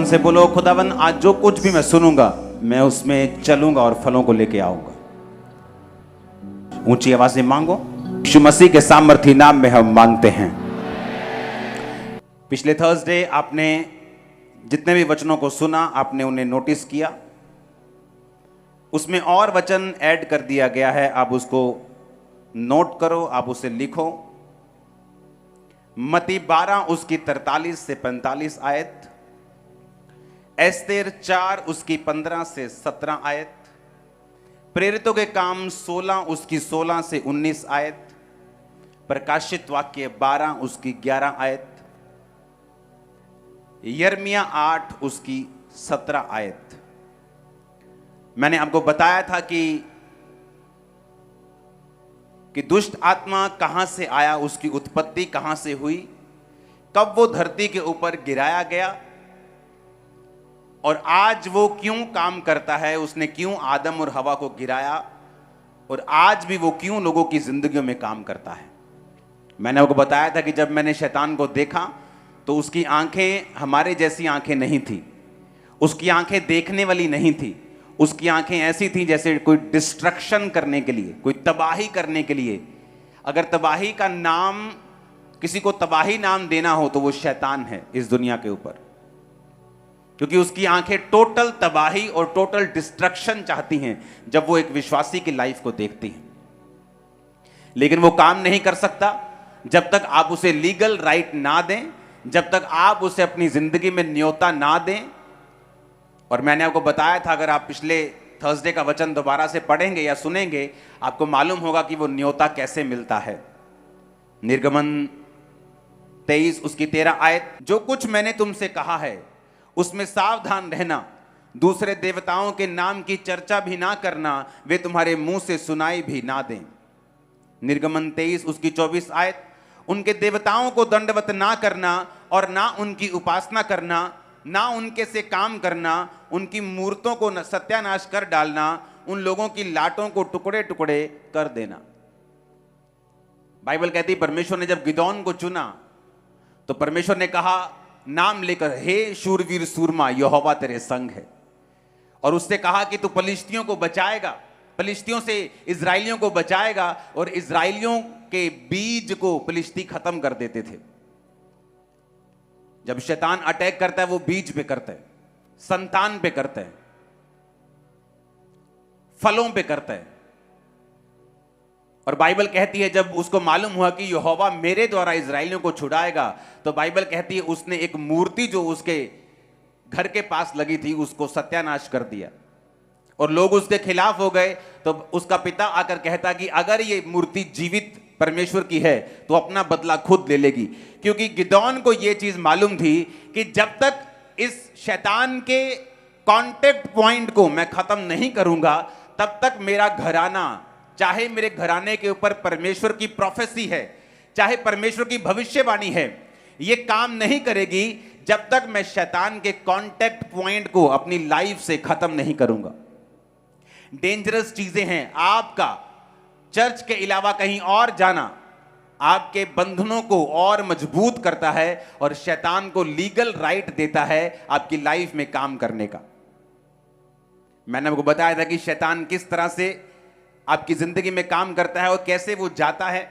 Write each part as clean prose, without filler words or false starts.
से बोलो, खुदावन आज जो कुछ भी मैं सुनूंगा मैं उसमें चलूंगा और फलों को लेके आऊंगा। ऊंची आवाज से मांगो। यीशु मसीह के सामर्थी नाम में हम मांगते हैं। पिछले थर्सडे आपने जितने भी वचनों को सुना आपने उन्हें नोटिस किया, उसमें और वचन ऐड कर दिया गया है। आप उसको नोट करो, आप उसे लिखो। मत्ती 12 उसकी 43 से 45 आयत, एस्तेर 4 उसकी 15 से 17 आयत, प्रेरितों के काम 16 उसकी 16 से 19 आयत, प्रकाशित वाक्य 12 उसकी 11 आयत, यिर्मयाह 8 उसकी 17 आयत। मैंने आपको बताया था कि दुष्ट आत्मा कहां से आया, उसकी उत्पत्ति कहां से हुई, कब वो धरती के ऊपर गिराया गया और आज वो क्यों काम करता है, उसने क्यों आदम और हवा को गिराया और आज भी वो क्यों लोगों की जिंदगियों में काम करता है। मैंने आपको बताया था कि जब मैंने शैतान को देखा तो उसकी आंखें हमारे जैसी आंखें नहीं थी, उसकी आंखें देखने वाली नहीं थी, उसकी आंखें ऐसी थी जैसे कोई डिस्ट्रक्शन करने के लिए, कोई तबाही करने के लिए। अगर तबाही का नाम, किसी को तबाही नाम देना हो तो वो शैतान है इस दुनिया के ऊपर, क्योंकि उसकी आंखें टोटल तबाही और टोटल डिस्ट्रक्शन चाहती हैं जब वो एक विश्वासी की लाइफ को देखती हैं। लेकिन वो काम नहीं कर सकता जब तक आप उसे लीगल राइट ना दें, जब तक आप उसे अपनी जिंदगी में न्योता ना दें। और मैंने आपको बताया था, अगर आप पिछले थर्सडे का वचन दोबारा से पढ़ेंगे या सुनेंगे आपको मालूम होगा कि वो न्योता कैसे मिलता है। निर्गमन 23 उसकी 13 आयत, जो कुछ मैंने तुमसे कहा है उसमें सावधान रहना, दूसरे देवताओं के नाम की चर्चा भी ना करना, वे तुम्हारे मुंह से सुनाई भी ना दें। निर्गमन 23 उसकी 24 आयत, उनके देवताओं को दंडवत ना करना और ना उनकी उपासना करना, ना उनके से काम करना, उनकी मूर्तों को सत्यानाश कर डालना, उन लोगों की लाटों को टुकड़े टुकड़े कर देना। बाइबल कहती है परमेश्वर ने जब गिदोन को चुना तो परमेश्वर ने कहा नाम लेकर, हे शूरवीर सूरमा, यहोवा तेरे संग है। और उससे कहा कि तू फलिश्तियों को बचाएगा, फलिश्तियों से इजराइलियों को बचाएगा। और इजराइलियों के बीज को फलिश्ती खत्म कर देते थे। जब शैतान अटैक करता है वो बीज पे करता है, संतान पे करता है, फलों पे करता है। और बाइबल कहती है जब उसको मालूम हुआ कि यहोवा मेरे द्वारा इजराइलियों को छुड़ाएगा, तो बाइबल कहती है उसने एक मूर्ति जो उसके घर के पास लगी थी उसको सत्यानाश कर दिया और लोग उसके खिलाफ हो गए। तो उसका पिता आकर कहता कि अगर ये मूर्ति जीवित परमेश्वर की है तो अपना बदला खुद ले लेगी, क्योंकि गिदोन को यह चीज मालूम थी कि जब तक इस शैतान के कांटेक्ट पॉइंट को मैं खत्म नहीं करूंगा तब तक मेरा घराना, चाहे मेरे घराने के ऊपर परमेश्वर की प्रोफेसी है, चाहे परमेश्वर की भविष्यवाणी है, ये काम नहीं करेगी जब तक मैं शैतान के कांटेक्ट पॉइंट को अपनी लाइफ से खत्म नहीं करूंगा। डेंजरस चीजें हैं। आपका चर्च के अलावा कहीं और जाना आपके बंधनों को और मजबूत करता है और शैतान को लीगल राइट देता है आपकी लाइफ में काम करने का। मैंने आपको बताया था कि शैतान किस तरह से आपकी जिंदगी में काम करता है और कैसे वो जाता है।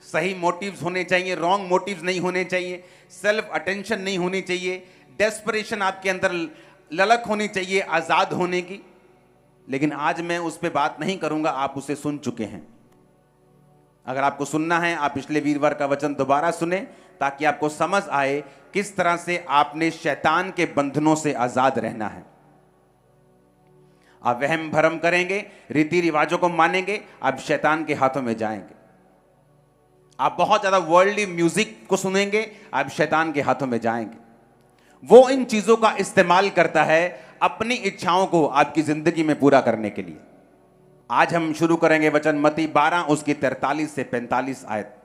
सही मोटिव्स होने चाहिए, रॉन्ग मोटिव्स नहीं होने चाहिए, सेल्फ अटेंशन नहीं होनी चाहिए, डेस्परेशन आपके अंदर ललक होनी चाहिए आजाद होने की। लेकिन आज मैं उस पर बात नहीं करूंगा, आप उसे सुन चुके हैं। अगर आपको सुनना है आप पिछले वीरवार का वचन दोबारा सुने ताकि आपको समझ आए किस तरह से आपने शैतान के बंधनों से आजाद रहना है। आप वहम भरम करेंगे, रीति रिवाजों को मानेंगे, आप शैतान के हाथों में जाएंगे। आप बहुत ज्यादा वर्ल्डली म्यूजिक को सुनेंगे, आप शैतान के हाथों में जाएंगे। वो इन चीजों का इस्तेमाल करता है अपनी इच्छाओं को आपकी जिंदगी में पूरा करने के लिए। आज हम शुरू करेंगे वचन मत्ती 12 उसकी 43 से 45 आयत।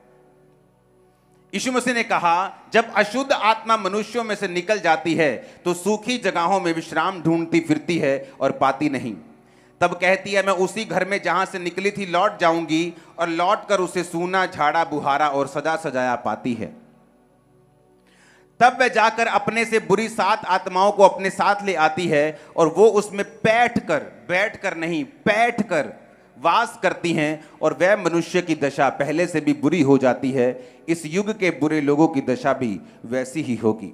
यीशु मसीह ने कहा, जब अशुद्ध आत्मा मनुष्यों में से निकल जाती है तो सूखी जगहों में विश्राम ढूंढती फिरती है और पाती नहीं। तब कहती है, मैं उसी घर में जहां से निकली थी लौट जाऊंगी, और लौट कर उसे सूना, झाड़ा बुहारा और सजा सजाया पाती है। तब वह जाकर अपने से बुरी 7 आत्माओं को अपने साथ ले आती है और वो उसमें बैठ कर वास करती हैं और वह मनुष्य की दशा पहले से भी बुरी हो जाती है। इस युग के बुरे लोगों की दशा भी वैसी ही होगी।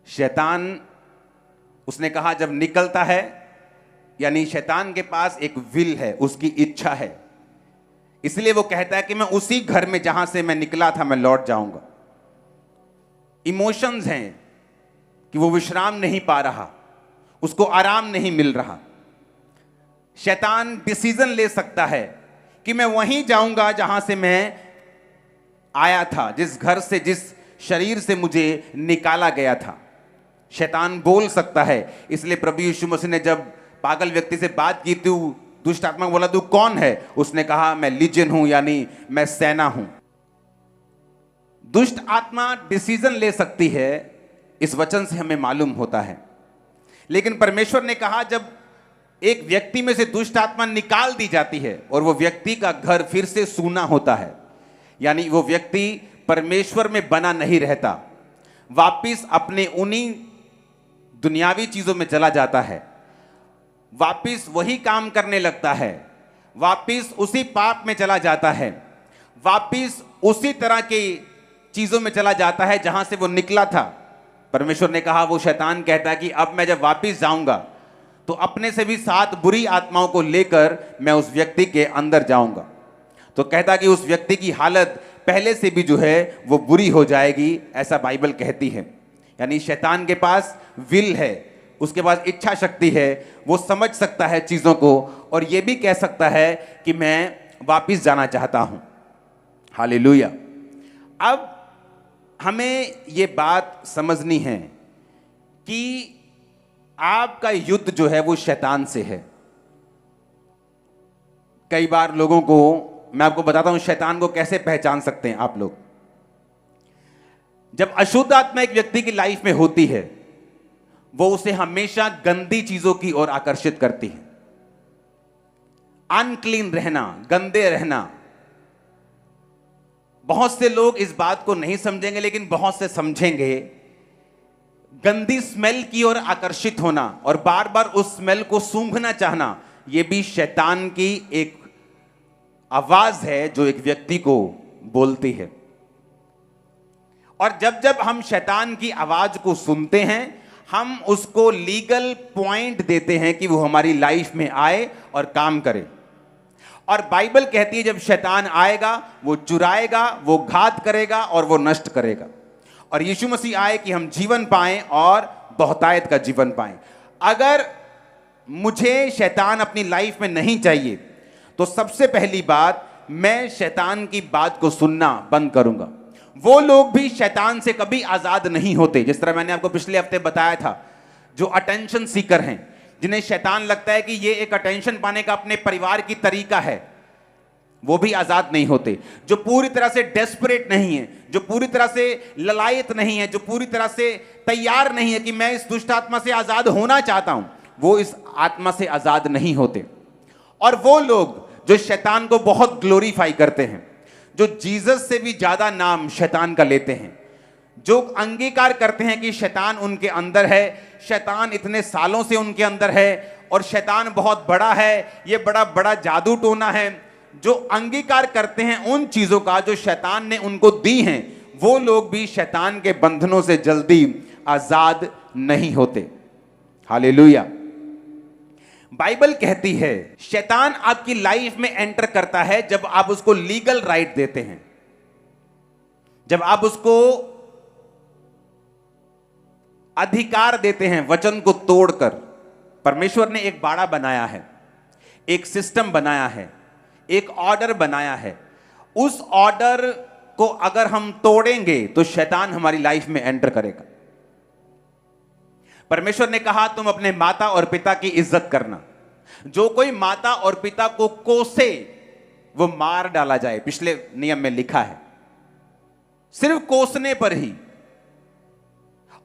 शैतान, उसने कहा, जब निकलता है, यानी शैतान के पास एक विल है, उसकी इच्छा है, इसलिए वो कहता है कि मैं उसी घर में जहां से मैं निकला था मैं लौट जाऊंगा। इमोशंस हैं कि वो विश्राम नहीं पा रहा, उसको आराम नहीं मिल रहा। शैतान डिसीजन ले सकता है कि मैं वहीं जाऊंगा जहां से मैं आया था, जिस घर से, जिस शरीर से मुझे निकाला गया था। शैतान बोल सकता है। इसलिए प्रभु यीशु मसीह ने जब पागल व्यक्ति से बात की, तू दुष्ट आत्मा बोला, तू कौन है? उसने कहा, मैं लीजियन हूं, यानी मैं सेना हूं। दुष्ट आत्मा डिसीजन ले सकती है, इस वचन से हमें मालूम होता है। लेकिन परमेश्वर ने कहा, जब एक व्यक्ति में से दुष्ट आत्मा निकाल दी जाती है और वो व्यक्ति का घर फिर से सूना होता है, यानी वो व्यक्ति परमेश्वर में बना नहीं रहता, वापिस अपने उन्हीं दुनियावी चीजों में चला जाता है, वापिस वही काम करने लगता है, वापिस उसी पाप में चला जाता है, वापिस उसी तरह की चीजों में चला जाता है जहां से वो निकला था। परमेश्वर ने कहा, वो शैतान कहता है कि अब मैं जब वापिस जाऊंगा तो अपने से भी 7 बुरी आत्माओं को लेकर मैं उस व्यक्ति के अंदर जाऊंगा। तो कहता कि उस व्यक्ति की हालत पहले से भी जो है वो बुरी हो जाएगी, ऐसा बाइबल कहती है। यानी शैतान के पास विल है, उसके पास इच्छा शक्ति है, वो समझ सकता है चीजों को और ये भी कह सकता है कि मैं वापिस जाना चाहता हूं। हालेलुया। अब हमें ये बात समझनी है कि आपका युद्ध जो है वो शैतान से है। कई बार लोगों को, मैं आपको बताता हूं शैतान को कैसे पहचान सकते हैं आप लोग। जब अशुद्ध आत्मा एक व्यक्ति की लाइफ में होती है, वो उसे हमेशा गंदी चीजों की ओर आकर्षित करती है। अनक्लीन रहना, गंदे रहना। बहुत से लोग इस बात को नहीं समझेंगे, लेकिन बहुत से समझेंगे। गंदी स्मेल की ओर आकर्षित होना और बार बार उस स्मेल को सूंघना चाहना, यह भी शैतान की एक आवाज है जो एक व्यक्ति को बोलती है। और जब जब हम शैतान की आवाज को सुनते हैं, हम उसको लीगल पॉइंट देते हैं कि वो हमारी लाइफ में आए और काम करे। और बाइबल कहती है जब शैतान आएगा, वो चुराएगा, वो घात करेगा और वो नष्ट करेगा। और यीशु मसीह आए कि हम जीवन पाएं और बहुतायत का जीवन पाएं। अगर मुझे शैतान अपनी लाइफ में नहीं चाहिए, तो सबसे पहली बात, मैं शैतान की बात को सुनना बंद करूंगा। वो लोग भी शैतान से कभी आजाद नहीं होते, जिस तरह मैंने आपको पिछले हफ्ते बताया था, जो अटेंशन सीकर हैं, जिन्हें शैतान लगता है कि ये एक अटेंशन पाने का अपने परिवार की तरीका है, वो भी आजाद नहीं होते। जो पूरी तरह से डेस्परेट नहीं है, जो पूरी तरह से ललायत नहीं है, जो पूरी तरह से तैयार नहीं है कि मैं इस दुष्ट आत्मा से आजाद होना चाहता हूं, वो इस आत्मा से आजाद नहीं होते। और वो लोग जो शैतान को बहुत ग्लोरीफाई करते हैं, जो जीसस से भी ज्यादा नाम शैतान का लेते हैं, जो अंगीकार करते हैं कि शैतान उनके अंदर है, शैतान इतने सालों से उनके अंदर है और शैतान बहुत बड़ा है, ये बड़ा बड़ा जादू टोना है, जो अंगीकार करते हैं उन चीजों का जो शैतान ने उनको दी हैं, वो लोग भी शैतान के बंधनों से जल्दी आजाद नहीं होते। हालेलुया। बाइबल कहती है शैतान आपकी लाइफ में एंटर करता है जब आप उसको लीगल राइट देते हैं, जब आप उसको अधिकार देते हैं वचन को तोड़कर। परमेश्वर ने एक बाड़ा बनाया है, एक सिस्टम बनाया है, एक ऑर्डर बनाया है। उस ऑर्डर को अगर हम तोड़ेंगे तो शैतान हमारी लाइफ में एंटर करेगा। परमेश्वर ने कहा तुम अपने माता और पिता की इज्जत करना। जो कोई माता और पिता को कोसे वो मार डाला जाए, पिछले नियम में लिखा है, सिर्फ कोसने पर ही।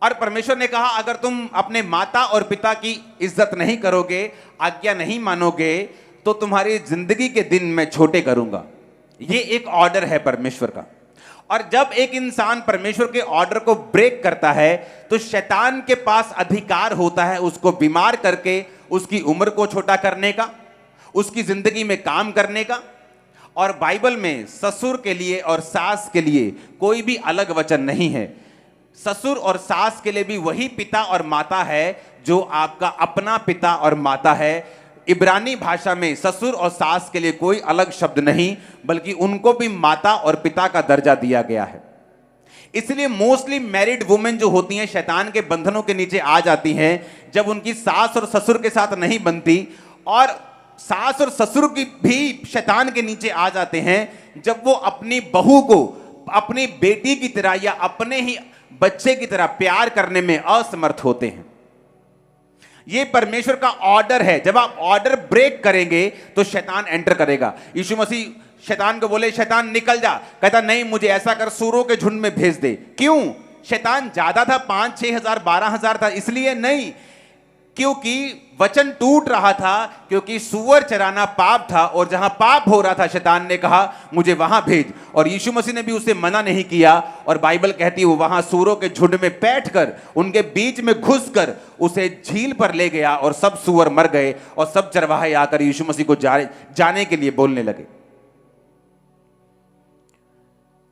और परमेश्वर ने कहा अगर तुम अपने माता और पिता की इज्जत नहीं करोगे, आज्ञा नहीं मानोगे, तो तुम्हारी जिंदगी के दिन मैं छोटे करूंगा। ये एक ऑर्डर है परमेश्वर का। और जब एक इंसान परमेश्वर के ऑर्डर को ब्रेक करता है तो शैतान के पास अधिकार होता है उसको बीमार करके उसकी उम्र को छोटा करने का, उसकी जिंदगी में काम करने का। और बाइबल में ससुर के लिए और सास के लिए कोई भी अलग वचन नहीं है। ससुर और सास के लिए भी वही पिता और माता है जो आपका अपना पिता और माता है। इब्रानी भाषा में ससुर और सास के लिए कोई अलग शब्द नहीं, बल्कि उनको भी माता और पिता का दर्जा दिया गया है। इसलिए मोस्टली मैरिड वुमेन जो होती हैं शैतान के बंधनों के नीचे आ जाती हैं जब उनकी सास और ससुर के साथ नहीं बनती, और सास और ससुर की भी शैतान के नीचे आ जाते हैं जब वो अपनी बहू को अपनी बेटी की तरह या अपने ही बच्चे की तरह प्यार करने में असमर्थ होते हैं। ये परमेश्वर का ऑर्डर है। जब आप ऑर्डर ब्रेक करेंगे तो शैतान एंटर करेगा। यीशु मसीह शैतान को बोले, शैतान निकल जा, कहता नहीं, मुझे ऐसा कर, सूरों के झुंड में भेज दे। क्यों? शैतान ज्यादा था, 5-6 हजार 12 हजार था, इसलिए नहीं, क्योंकि वचन टूट रहा था, क्योंकि सूअर चराना पाप था और जहां पाप हो रहा था शैतान ने कहा मुझे वहां भेज, और यीशु मसीह ने भी उसे मना नहीं किया। और बाइबल कहती है वो वहां सूअरों के झुंड में बैठकर उनके बीच में घुसकर उसे झील पर ले गया और सब सूअर मर गए और सब चरवाहे आकर यीशु मसीह को जाने के लिए बोलने लगे।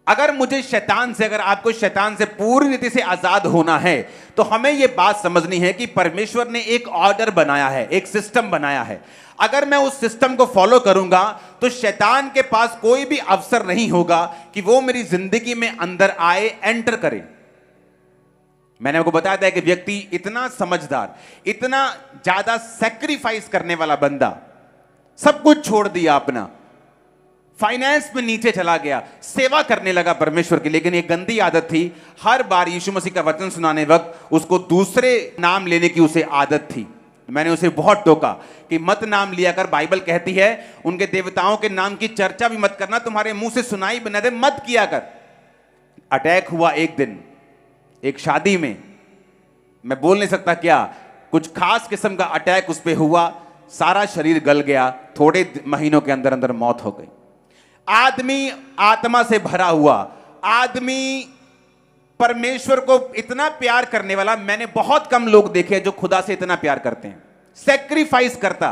अगर मुझे शैतान से, अगर आपको शैतान से पूरी रीति से आजाद होना है तो हमें यह बात समझनी है कि परमेश्वर ने एक ऑर्डर बनाया है, एक सिस्टम बनाया है। अगर मैं उस सिस्टम को फॉलो करूंगा तो शैतान के पास कोई भी अवसर नहीं होगा कि वो मेरी जिंदगी में अंदर आए, एंटर करे। मैंने आपको बताया था कि व्यक्ति इतना समझदार, इतना ज्यादा सैक्रिफाइस करने वाला बंदा, सब कुछ छोड़ दिया अपना, फाइनेंस में नीचे चला गया, सेवा करने लगा परमेश्वर की, लेकिन एक गंदी आदत थी, हर बार यीशु मसीह का वचन सुनाने वक्त उसको दूसरे नाम लेने की उसे आदत थी। मैंने उसे बहुत टोका कि मत नाम लिया कर, बाइबल कहती है उनके देवताओं के नाम की चर्चा भी मत करना, तुम्हारे मुंह से सुनाई भी न दे, मत किया कर। अटैक हुआ एक दिन एक शादी में, मैं बोल नहीं सकता क्या, कुछ खास किस्म का अटैक उस पर हुआ, सारा शरीर गल गया, थोड़े महीनों के अंदर अंदर मौत हो गई। आदमी आत्मा से भरा हुआ, आदमी परमेश्वर को इतना प्यार करने वाला, मैंने बहुत कम लोग देखे जो खुदा से इतना प्यार करते हैं, सैक्रिफाइस करता,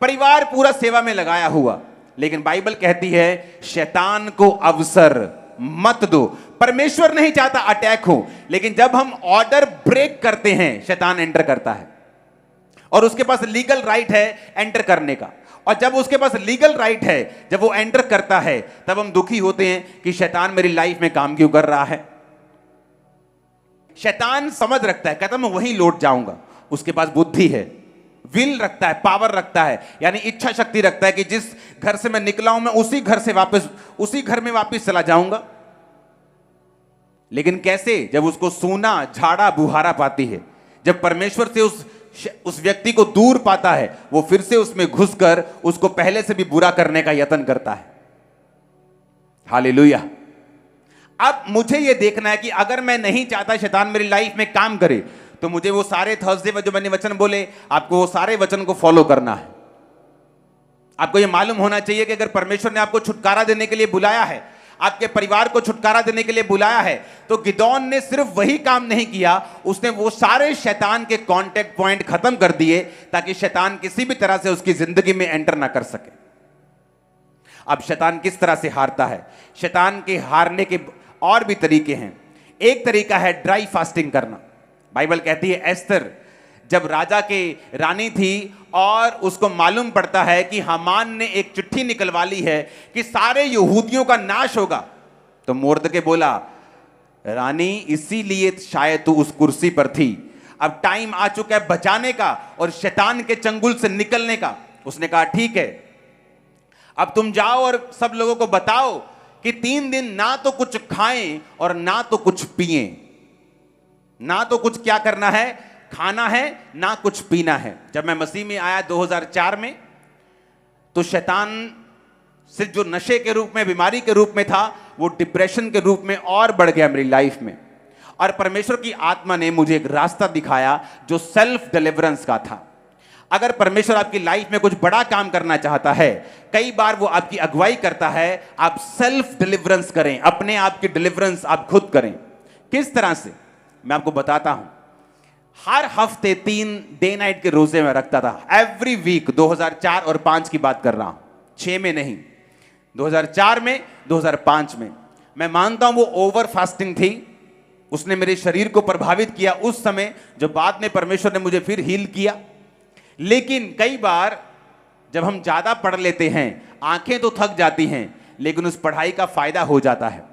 परिवार पूरा सेवा में लगाया हुआ। लेकिन बाइबल कहती है शैतान को अवसर मत दो। परमेश्वर नहीं चाहता अटैक हो, लेकिन जब हम ऑर्डर ब्रेक करते हैं शैतान एंटर करता है, और उसके पास लीगल राइट है एंटर करने का। और जब उसके पास लीगल राइट है, जब वो एंटर करता है, तब हम दुखी होते हैं कि शैतान मेरी लाइफ में काम क्यों कर रहा है। शैतान समझ रखता है, कहता मैं वहीं लौट जाऊंगा। उसके पास बुद्धि है, विल रखता है, पावर रखता है, यानी इच्छा शक्ति रखता है कि जिस घर से मैं निकला हूं मैं उसी घर से वापस, उसी घर में वापस चला जाऊंगा। लेकिन कैसे? जब उसको सूना झाड़ा बुहारा पाती है, जब परमेश्वर से उस व्यक्ति को दूर पाता है, वो फिर से उसमें घुसकर उसको पहले से भी बुरा करने का यत्न करता है। हालेलुया। अब मुझे यह देखना है कि अगर मैं नहीं चाहता शैतान मेरी लाइफ में काम करे, तो मुझे वो सारे थर्सडे जो मैंने वचन बोले, आपको वो सारे वचन को फॉलो करना है। आपको यह मालूम होना चाहिए कि अगर परमेश्वर ने आपको छुटकारा देने के लिए बुलाया है, आपके परिवार को छुटकारा देने के लिए बुलाया है, तो गिदोन ने सिर्फ वही काम नहीं किया, उसने वो सारे शैतान के कांटेक्ट पॉइंट खत्म कर दिए ताकि शैतान किसी भी तरह से उसकी जिंदगी में एंटर ना कर सके। अब शैतान किस तरह से हारता है? शैतान के हारने के और भी तरीके हैं। एक तरीका है ड्राई फास्टिंग करना। बाइबल कहती है एस्तर जब राजा के रानी थी और उसको मालूम पड़ता है कि हामान ने एक चिट्ठी निकलवा ली है कि सारे यहूदियों का नाश होगा, तो मोर्दके बोला रानी इसीलिए शायद तू उस कुर्सी पर थी, अब टाइम आ चुका है बचाने का और शैतान के चंगुल से निकलने का। उसने कहा ठीक है, अब तुम जाओ और सब लोगों को बताओ कि 3 दिन ना तो कुछ खाएं और ना तो कुछ पिएं। ना तो कुछ क्या करना है, खाना है, ना कुछ पीना है। जब मैं मसीह में आया 2004 में, तो शैतान सिर्फ जो नशे के रूप में, बीमारी के रूप में था, वो डिप्रेशन के रूप में और बढ़ गया मेरी लाइफ में। और परमेश्वर की आत्मा ने मुझे एक रास्ता दिखाया जो सेल्फ डिलीवरेंस का था। अगर परमेश्वर आपकी लाइफ में कुछ बड़ा काम करना चाहता है, कई बार वो आपकी अगुवाई करता है, आप सेल्फ डिलीवरेंस करें, अपने आप की डिलीवरेंस आप खुद करें। किस तरह से, मैं आपको बताता हूं। हर हफ्ते 3 डे नाइट के रोजे में रखता था, एवरी वीक। 2004 और 5 की बात कर रहा हूं, 6 में नहीं, 2004 में, 2005 में। मैं मानता हूं वो ओवर फास्टिंग थी, उसने मेरे शरीर को प्रभावित किया उस समय, जो बाद में परमेश्वर ने मुझे फिर हील किया। लेकिन कई बार जब हम ज्यादा पढ़ लेते हैं, आंखें तो थक जाती हैं, लेकिन उस पढ़ाई का फायदा हो जाता है।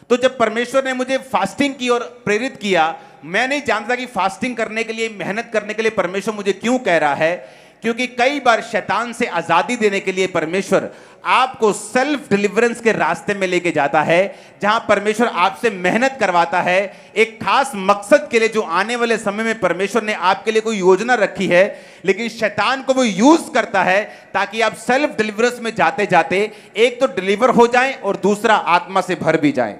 तो जब परमेश्वर ने मुझे फास्टिंग की और प्रेरित किया, मैं नहीं जानता कि फास्टिंग करने के लिए, मेहनत करने के लिए परमेश्वर मुझे क्यों कह रहा है। क्योंकि कई बार शैतान से आजादी देने के लिए परमेश्वर आपको सेल्फ डिलीवरेंस के रास्ते में लेके जाता है, जहां परमेश्वर आपसे मेहनत करवाता है एक खास मकसद के लिए, जो आने वाले समय में परमेश्वर ने आपके लिए कोई योजना रखी है। लेकिन शैतान को वो यूज करता है ताकि आप सेल्फ डिलीवरेंस में जाते जाते एक तो डिलीवर हो जाएं और दूसरा आत्मा से भर भी जाएं।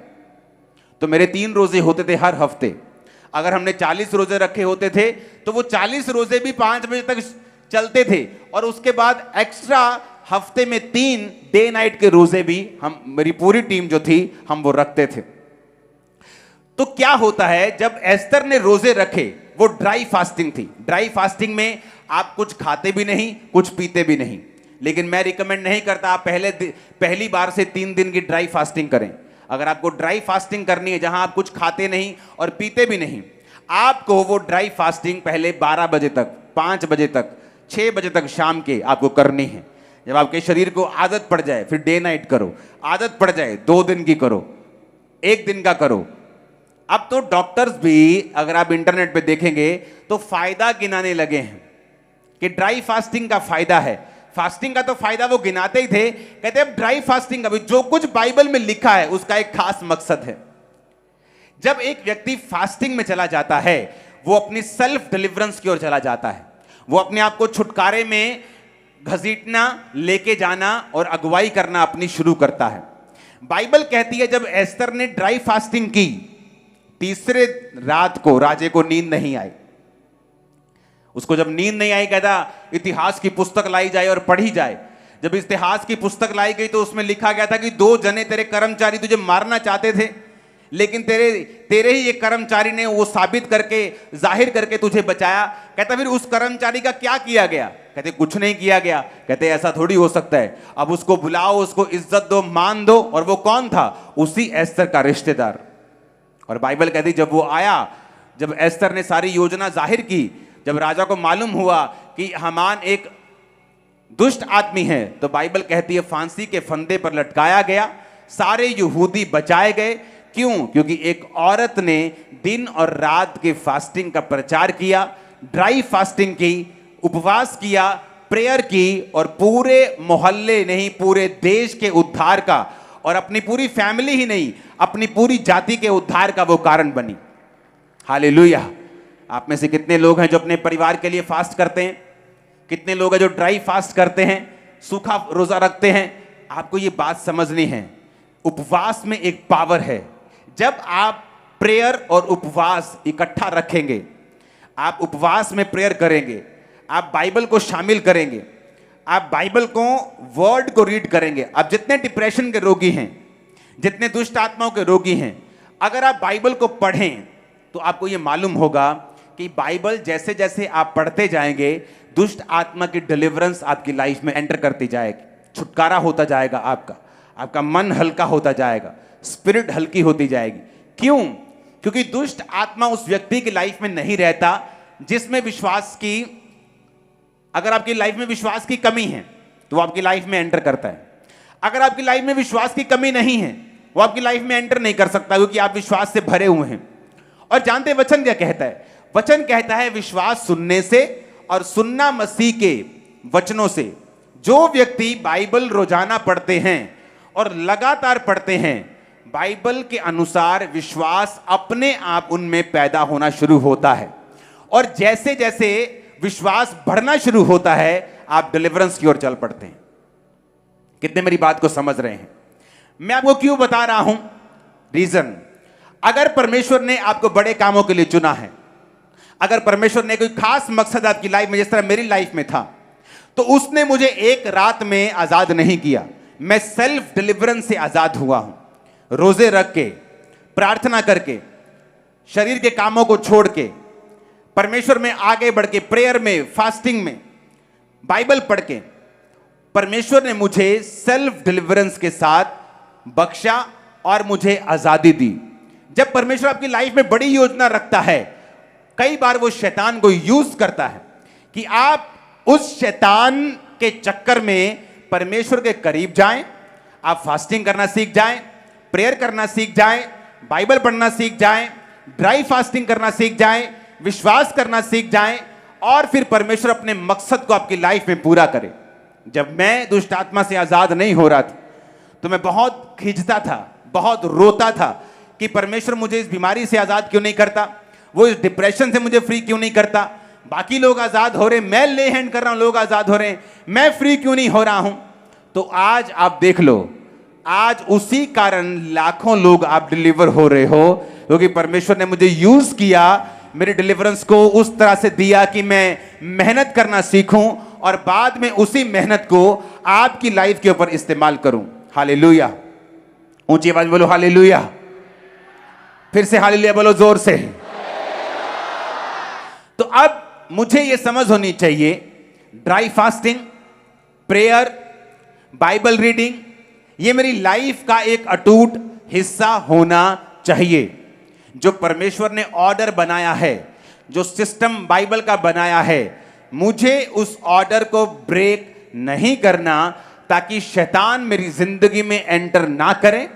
तो मेरे 3 रोजे होते थे हर हफ्ते। अगर हमने 40 रोजे रखे होते थे तो वो 40 रोजे भी 5 बजे तक चलते थे, और उसके बाद एक्स्ट्रा हफ्ते में 3 डे नाइट के रोजे भी हम, मेरी पूरी टीम जो थी, हम वो रखते थे। तो क्या होता है, जब एस्तर ने रोजे रखे, वो ड्राई फास्टिंग थी। ड्राई फास्टिंग में आप कुछ खाते भी नहीं, कुछ पीते भी नहीं। लेकिन मैं रिकमेंड नहीं करता आप पहली बार से 3 दिन की ड्राई फास्टिंग करें। अगर आपको ड्राई फास्टिंग करनी है, जहां आप कुछ खाते नहीं और पीते भी नहीं, आपको वो ड्राई फास्टिंग पहले 12 बजे तक, 5 बजे तक, 6 बजे तक शाम के आपको करनी है। जब आपके शरीर को आदत पड़ जाए, फिर डे नाइट करो। आदत पड़ जाए 2 दिन की करो, 1 दिन का करो। अब तो डॉक्टर्स भी, अगर आप इंटरनेट पे देखेंगे तो फायदा गिनाने लगे हैं कि ड्राई फास्टिंग का फायदा है। फास्टिंग का तो फायदा वो गिनाते ही थे, कहते अब ड्राई फास्टिंग, अभी जो कुछ बाइबल में लिखा है उसका एक खास मकसद है। जब एक व्यक्ति फास्टिंग में चला जाता है, वो अपनी सेल्फ डिलीवरेंस की ओर चला जाता है। वो अपने आप को छुटकारे में घसीटना, लेके जाना और अगुवाई करना अपनी शुरू करता है। बाइबल कहती है जब एस्तर ने ड्राई फास्टिंग की, तीसरे रात को राजे को नींद नहीं आई। उसको जब नींद नहीं आई, कहता इतिहास की पुस्तक लाई जाए और पढ़ी जाए। जब इतिहास की पुस्तक लाई गई तो उसमें लिखा गया था कि 2 जने तेरे कर्मचारी तुझे मारना चाहते थे, लेकिन तेरे ही एक कर्मचारी ने वो साबित करके, जाहिर करके तुझे बचाया। कहता फिर उस कर्मचारी का क्या किया गया? कहते कुछ नहीं किया गया। कहते ऐसा थोड़ी हो सकता है, अब उसको बुलाओ, उसको इज्जत दो, मान दो। और वो कौन था? उसी एस्तर का रिश्तेदार। और बाइबल कहती जब वो आया, जब एस्तर ने सारी योजना जाहिर की, जब राजा को मालूम हुआ कि हामान एक दुष्ट आदमी है, तो बाइबल कहती है फांसी के फंदे पर लटकाया गया। सारे यहूदी बचाए गए। क्यों? क्योंकि एक औरत ने दिन और रात के फास्टिंग का प्रचार किया, ड्राई फास्टिंग की, उपवास किया, प्रेयर की, और पूरे मोहल्ले नहीं, पूरे देश के उद्धार का, और अपनी पूरी फैमिली ही नहीं, अपनी पूरी जाति के उद्धार का वो कारण बनी। हालेलुया। आप में से कितने लोग हैं जो अपने परिवार के लिए फास्ट करते हैं? कितने लोग हैं जो ड्राई फास्ट करते हैं, सूखा रोजा रखते हैं? आपको ये बात समझनी है, उपवास में एक पावर है। जब आप प्रेयर और उपवास इकट्ठा रखेंगे, आप उपवास में प्रेयर करेंगे, आप बाइबल को शामिल करेंगे, आप बाइबल को, वर्ड को रीड करेंगे। आप जितने डिप्रेशन के रोगी हैं, जितने दुष्ट आत्माओं के रोगी हैं, अगर आप बाइबल को पढ़ें तो आपको यह मालूम होगा कि बाइबल जैसे जैसे आप पढ़ते जाएंगे, दुष्ट आत्मा की डिलीवरेंस आपकी लाइफ में एंटर करती जाएगी, छुटकारा होता जाएगा आपका मन हल्का होता जाएगा, स्पिरिट हल्की होती जाएगी। क्यों? क्योंकि दुष्ट आत्मा उस व्यक्ति की लाइफ में नहीं रहता जिसमें विश्वास की, अगर आपकी लाइफ में विश्वास की कमी है तो वो आपकी लाइफ में एंटर करता है। अगर आपकी लाइफ में विश्वास की कमी नहीं है, वो आपकी लाइफ में एंटर नहीं कर सकता, क्योंकि आप विश्वास से भरे हुए हैं। और जानते वचन क्या कहता है? वचन कहता है विश्वास सुनने से, और सुनना मसीह के वचनों से। जो व्यक्ति बाइबल रोजाना पढ़ते हैं और लगातार पढ़ते हैं, बाइबल के अनुसार विश्वास अपने आप उनमें पैदा होना शुरू होता है। और जैसे जैसे विश्वास बढ़ना शुरू होता है, आप डिलीवरेंस की ओर चल पड़ते हैं। कितने मेरी बात को समझ रहे हैं? मैं आपको क्यों बता रहा हूं? रीजन, अगर परमेश्वर ने आपको बड़े कामों के लिए चुना है, अगर परमेश्वर ने कोई खास मकसद आपकी लाइफ में, जिस तरह मेरी लाइफ में था, तो उसने मुझे एक रात में आजाद नहीं किया। मैं सेल्फ डिलीवरेंस से आजाद हुआ हूं। रोजे रख के, प्रार्थना करके, शरीर के कामों को छोड़ के, परमेश्वर में आगे बढ़ के, प्रेयर में, फास्टिंग में, बाइबल पढ़ के, परमेश्वर ने मुझे सेल्फ डिलीवरेंस के साथ बख्शा और मुझे आजादी दी। जब परमेश्वर आपकी लाइफ में बड़ी योजना रखता है, कई बार वो शैतान को यूज करता है कि आप उस शैतान के चक्कर में परमेश्वर के करीब जाएं, आप फास्टिंग करना सीख जाएं, प्रेयर करना सीख जाएं, बाइबल पढ़ना सीख जाएं, ड्राई फास्टिंग करना सीख जाएं, विश्वास करना सीख जाएं, और फिर परमेश्वर अपने मकसद को आपकी लाइफ में पूरा करे। जब मैं दुष्ट आत्मा से आजाद नहीं हो रहा था, तो मैं बहुत खिंचता था, बहुत रोता था कि परमेश्वर मुझे इस बीमारी से आजाद क्यों नहीं करता, वो इस डिप्रेशन से मुझे फ्री क्यों नहीं करता। बाकी लोग आजाद हो रहे, मैं ले हैंड कर रहा हूं, लोग आजाद हो रहे हैं, मैं फ्री क्यों नहीं हो रहा हूं। तो आज आप देख लो, आज उसी कारण लाखों लोग आप डिलीवर हो रहे हो, क्योंकि परमेश्वर ने मुझे यूज किया, मेरे डिलीवरेंस को उस तरह से दिया कि मैं मेहनत करना सीखूं और बाद में उसी मेहनत को आपकी लाइफ के ऊपर इस्तेमाल करूं। हालेलुया। ऊंची आवाज बोलो हालेलुया। फिर से हालेलुया बोलो जोर से। तो अब मुझे यह समझ होनी चाहिए, dry fasting, prayer, Bible reading, यह मेरी लाइफ का एक अटूट हिस्सा होना चाहिए। जो परमेश्वर ने ऑर्डर बनाया है, जो सिस्टम बाइबल का बनाया है, मुझे उस ऑर्डर को ब्रेक नहीं करना, ताकि शैतान मेरी जिंदगी में एंटर ना करे,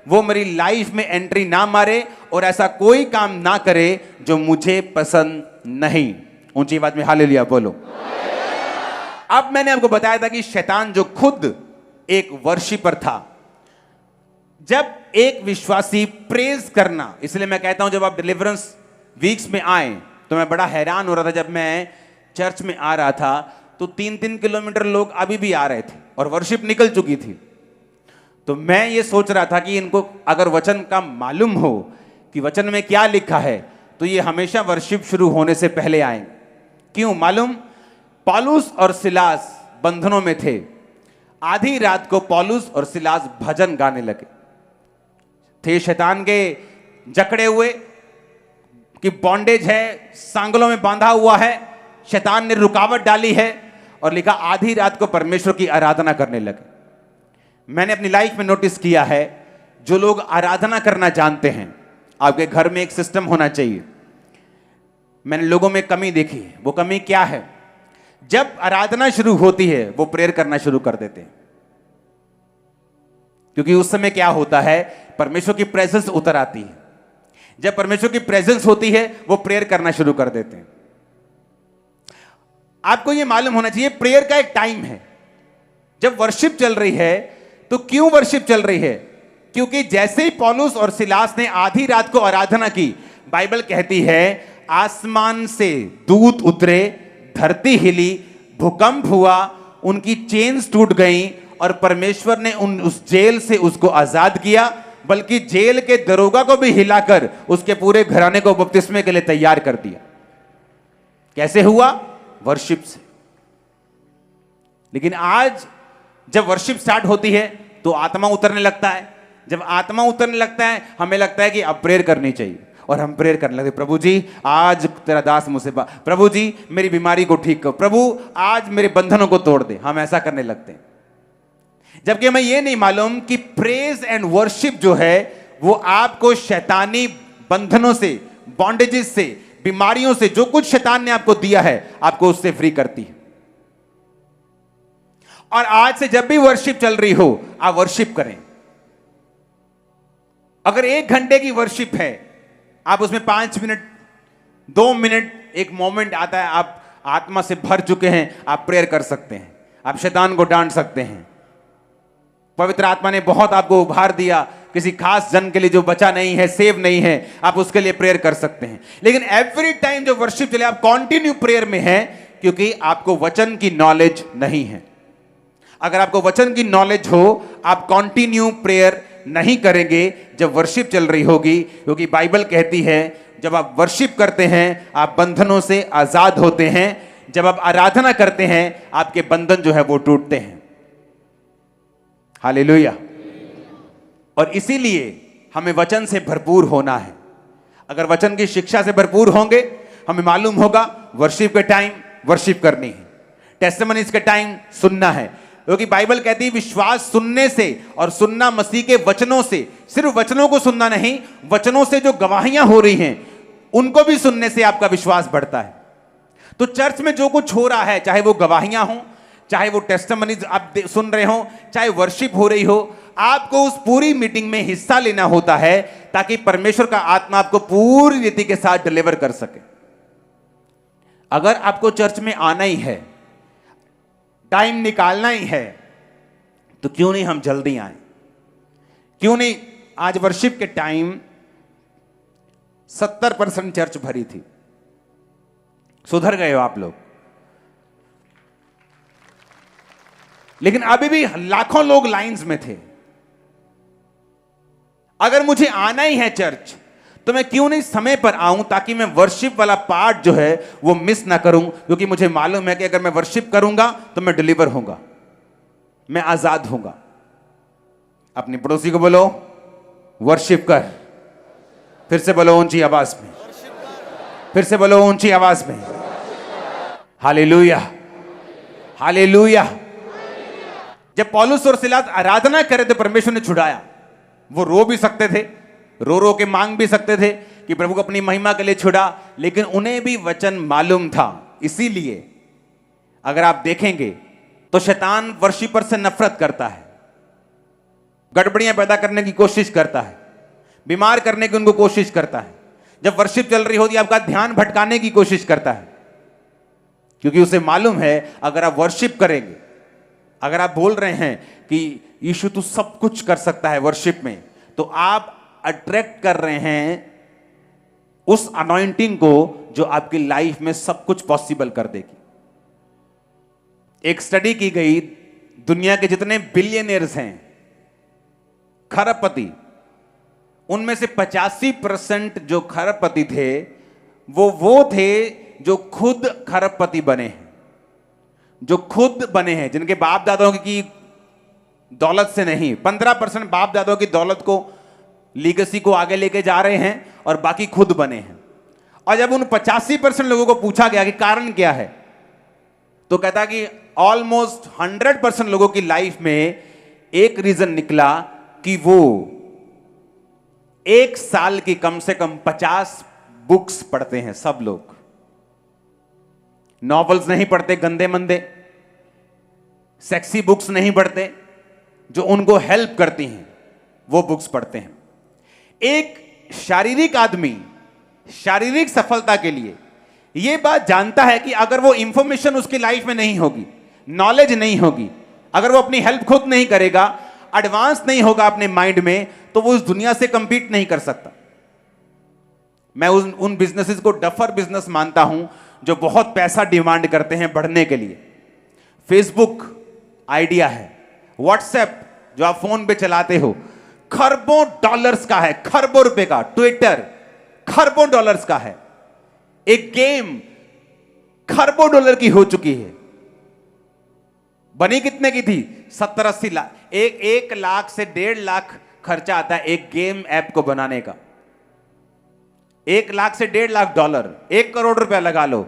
वो मेरी लाइफ में एंट्री ना मारे और ऐसा कोई काम ना करे जो मुझे पसंद नहीं। ऊंची आवाज में हालेलुया बोलो। अब मैंने आपको बताया था कि शैतान जो खुद एक वर्शिपर था, जब एक विश्वासी प्रेज करना, इसलिए मैं कहता हूं जब आप डिलीवरेंस वीक्स में आए तो मैं बड़ा हैरान हो रहा था। जब मैं चर्च में आ रहा था तो 3-3 किलोमीटर लोग अभी भी आ रहे थे और वर्शिप निकल चुकी थी। तो मैं ये सोच रहा था कि इनको अगर वचन का मालूम हो कि वचन में क्या लिखा है, तो ये हमेशा वर्शिप शुरू होने से पहले आए। क्यों मालूम? पौलुस और सिलास बंधनों में थे। आधी रात को पौलुस और सिलास भजन गाने लगे थे। शैतान के जकड़े हुए कि बॉन्डेज है, सांगलों में बांधा हुआ है, शैतान ने रुकावट डाली है, और लिखा आधी रात को परमेश्वर की आराधना करने लगे। मैंने अपनी लाइफ में नोटिस किया है, जो लोग आराधना करना जानते हैं, आपके घर में एक सिस्टम होना चाहिए। मैंने लोगों में कमी देखी है। वो कमी क्या है? जब आराधना शुरू होती है वो प्रेयर करना शुरू कर देते हैं, क्योंकि उस समय क्या होता है, परमेश्वर की प्रेजेंस उतर आती है। जब परमेश्वर की प्रेजेंस होती है वो प्रेयर करना शुरू कर देते हैं। आपको यह मालूम होना चाहिए, प्रेयर का एक टाइम है। जब वर्शिप चल रही है, तो क्यों वर्शिप चल रही है? क्योंकि जैसे ही पौलुस और सिलास ने आधी रात को आराधना की, बाइबल कहती है आसमान से दूत उतरे, धरती हिली, भूकंप हुआ, उनकी चेन्स टूट गई और परमेश्वर ने उस जेल से उसको आजाद किया, बल्कि जेल के दरोगा को भी हिलाकर उसके पूरे घराने को बपतिस्मे के लिए तैयार कर दिया। कैसे हुआ? वर्शिप से। लेकिन आज जब वर्शिप स्टार्ट होती है तो आत्मा उतरने लगता है। जब आत्मा उतरने लगता है, हमें लगता है कि अब प्रेयर करनी चाहिए, और हम प्रेयर करने लगते, प्रभु जी आज तेरा दास मुझसे, प्रभु जी मेरी बीमारी को ठीक करो, प्रभु आज मेरे बंधनों को तोड़ दे। हम ऐसा करने लगते हैं, जबकि हमें यह नहीं मालूम कि प्रेज एंड वर्शिप जो है वो आपको शैतानी बंधनों से, बॉन्डेजेस से, बीमारियों से, जो कुछ शैतान ने आपको दिया है, आपको उससे फ्री करती है। और आज से जब भी वर्शिप चल रही हो, आप वर्शिप करें। अगर 1 घंटे की वर्शिप है, आप उसमें 5 मिनट, 2 मिनट, एक मोमेंट आता है, आप आत्मा से भर चुके हैं, आप प्रेयर कर सकते हैं, आप शैतान को डांट सकते हैं। पवित्र आत्मा ने बहुत आपको उभार दिया, किसी खास जन के लिए जो बचा नहीं है, सेव नहीं है, आप उसके लिए प्रेयर कर सकते हैं। लेकिन एवरी टाइम जो वर्शिप चले, आप कंटिन्यू प्रेयर में हैं, क्योंकि आपको वचन की नॉलेज नहीं है। अगर आपको वचन की नॉलेज हो, आप कंटिन्यू प्रेयर नहीं करेंगे जब वर्शिप चल रही होगी, क्योंकि बाइबल कहती है जब आप वर्शिप करते हैं आप बंधनों से आजाद होते हैं। जब आप आराधना करते हैं आपके बंधन जो है वो टूटते हैं। हालेलुया। और इसीलिए हमें वचन से भरपूर होना है। अगर वचन की शिक्षा से भरपूर होंगे हमें मालूम होगा वर्शिप के टाइम वर्शिप करनी है, टेस्टिमनीज के टाइम सुनना है, क्योंकि बाइबल कहती है विश्वास सुनने से और सुनना मसीह के वचनों से। सिर्फ वचनों को सुनना नहीं, वचनों से जो गवाहियां हो रही हैं उनको भी सुनने से आपका विश्वास बढ़ता है। तो चर्च में जो कुछ हो रहा है, चाहे वो गवाहियां हो, चाहे वो टेस्टिमनीज आप सुन रहे हो, चाहे वर्शिप हो रही हो, आपको उस पूरी मीटिंग में हिस्सा लेना होता है ताकि परमेश्वर का आत्मा आपको पूरी रीति के साथ डिलीवर कर सके। अगर आपको चर्च में आना ही है, टाइम निकालना ही है, तो क्यों नहीं हम जल्दी आए? क्यों नहीं? आज वर्शिप के टाइम 70% चर्च भरी थी। सुधर गए हो आप लोग, लेकिन अभी भी लाखों लोग लाइंस में थे। अगर मुझे आना ही है चर्च तो मैं क्यों नहीं समय पर आऊं ताकि मैं वर्शिप वाला पार्ट जो है वो मिस ना करूं, क्योंकि मुझे मालूम है कि अगर मैं वर्शिप करूंगा तो मैं डिलीवर होऊंगा, मैं आजाद होऊंगा। अपनी पड़ोसी को बोलो वर्शिप कर। फिर से बोलो ऊंची आवाज में, फिर से बोलो ऊंची आवाज में। Hallelujah, hallelujah. जब पौलुस और सिलास आराधना करे तो परमेश्वर ने छुड़ाया। वो रो भी सकते थे, रो रो के मांग भी सकते थे कि प्रभु को अपनी महिमा के लिए छुड़ा, लेकिन उन्हें भी वचन मालूम था। इसीलिए अगर आप देखेंगे तो शैतान वर्शिपर से नफरत करता है, गड़बड़ियां पैदा करने की कोशिश करता है, बीमार करने की उनको कोशिश करता है। जब वर्शिप चल रही होती है आपका ध्यान भटकाने की कोशिश करता है, क्योंकि उसे मालूम है अगर आप वर्शिप करेंगे, अगर आप बोल रहे हैं कि यीशु तू सब कुछ कर सकता है वर्शिप में, तो आप अट्रैक्ट कर रहे हैं उस अनॉइंटिंग को जो आपकी लाइफ में सब कुछ पॉसिबल कर देगी। एक स्टडी की गई, दुनिया के जितने बिलियनियर्स हैं, खरबपति, उनमें से 85% जो खरबपति थे वो थे जो खुद खरबपति बने हैं, जो खुद बने हैं, जिनके बाप दादाओं की दौलत से नहीं। 15% बाप दादाओं की दौलत को, लीगेसी को आगे लेके जा रहे हैं और बाकी खुद बने हैं। और जब उन 85% लोगों को पूछा गया कि कारण क्या है, तो कहता कि ऑलमोस्ट 100% लोगों की लाइफ में एक रीजन निकला कि वो एक साल की कम से कम 50 बुक्स पढ़ते हैं। सब लोग नॉवेल्स नहीं पढ़ते, गंदे मंदे सेक्सी बुक्स नहीं पढ़ते, जो उनको हेल्प करती हैं वो बुक्स पढ़ते हैं। एक शारीरिक आदमी शारीरिक सफलता के लिए यह बात जानता है कि अगर वो इंफॉर्मेशन उसकी लाइफ में नहीं होगी, नॉलेज नहीं होगी, अगर वो अपनी हेल्प खुद नहीं करेगा, एडवांस नहीं होगा अपने माइंड में, तो वो उस दुनिया से कंपीट नहीं कर सकता। मैं उन बिजनेसेस को डफर बिजनेस मानता हूं जो बहुत पैसा डिमांड करते हैं बढ़ने के लिए। फेसबुक आइडिया है, व्हाट्सएप जो आप फोन पे चलाते हो, खरबों डॉलर्स का है, खरबों रुपए का। ट्विटर खरबों डॉलर्स का है। एक गेम खरबों डॉलर की हो चुकी है। बनी कितने की थी? 70-80 लाख। 1 लाख से 1.5 लाख खर्चा आता है एक गेम ऐप को बनाने का। 1 लाख से 1.5 लाख डॉलर, 1 करोड़ रुपया लगा लो।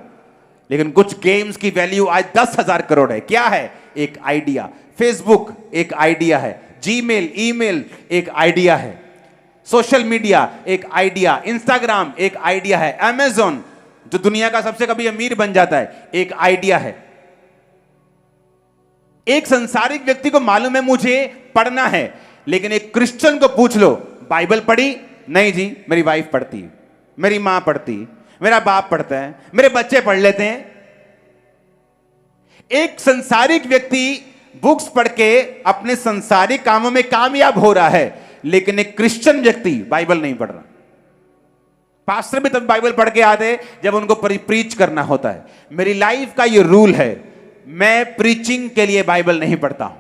लेकिन कुछ गेम्स की वैल्यू आज 10,000 करोड़ है। क्या है? एक आइडिया। फेसबुक एक आइडिया है, जीमेल, ईमेल एक आइडिया है, सोशल मीडिया एक आइडिया, इंस्टाग्राम एक आइडिया है, अमेज़न जो दुनिया का सबसे कभी अमीर बन जाता है एक आइडिया है। एक संसारिक व्यक्ति को मालूम है मुझे पढ़ना है, लेकिन एक क्रिश्चियन को पूछ लो बाइबल पढ़ी? नहीं जी, मेरी वाइफ पढ़ती है, मेरी मां पढ़ती, मेरा बाप पढ़ता है, मेरे बच्चे पढ़ लेते हैं। एक संसारिक व्यक्ति बुक्स पढ़ के अपने संसारिक कामों में कामयाब हो रहा है, लेकिन एक क्रिश्चियन व्यक्ति बाइबल नहीं पढ़ रहा। पास्टर भी तब बाइबल पढ़ के आते जब उनको प्रीच करना होता है। मेरी लाइफ का ये रूल है, मैं प्रीचिंग के लिए बाइबल नहीं पढ़ता हूं।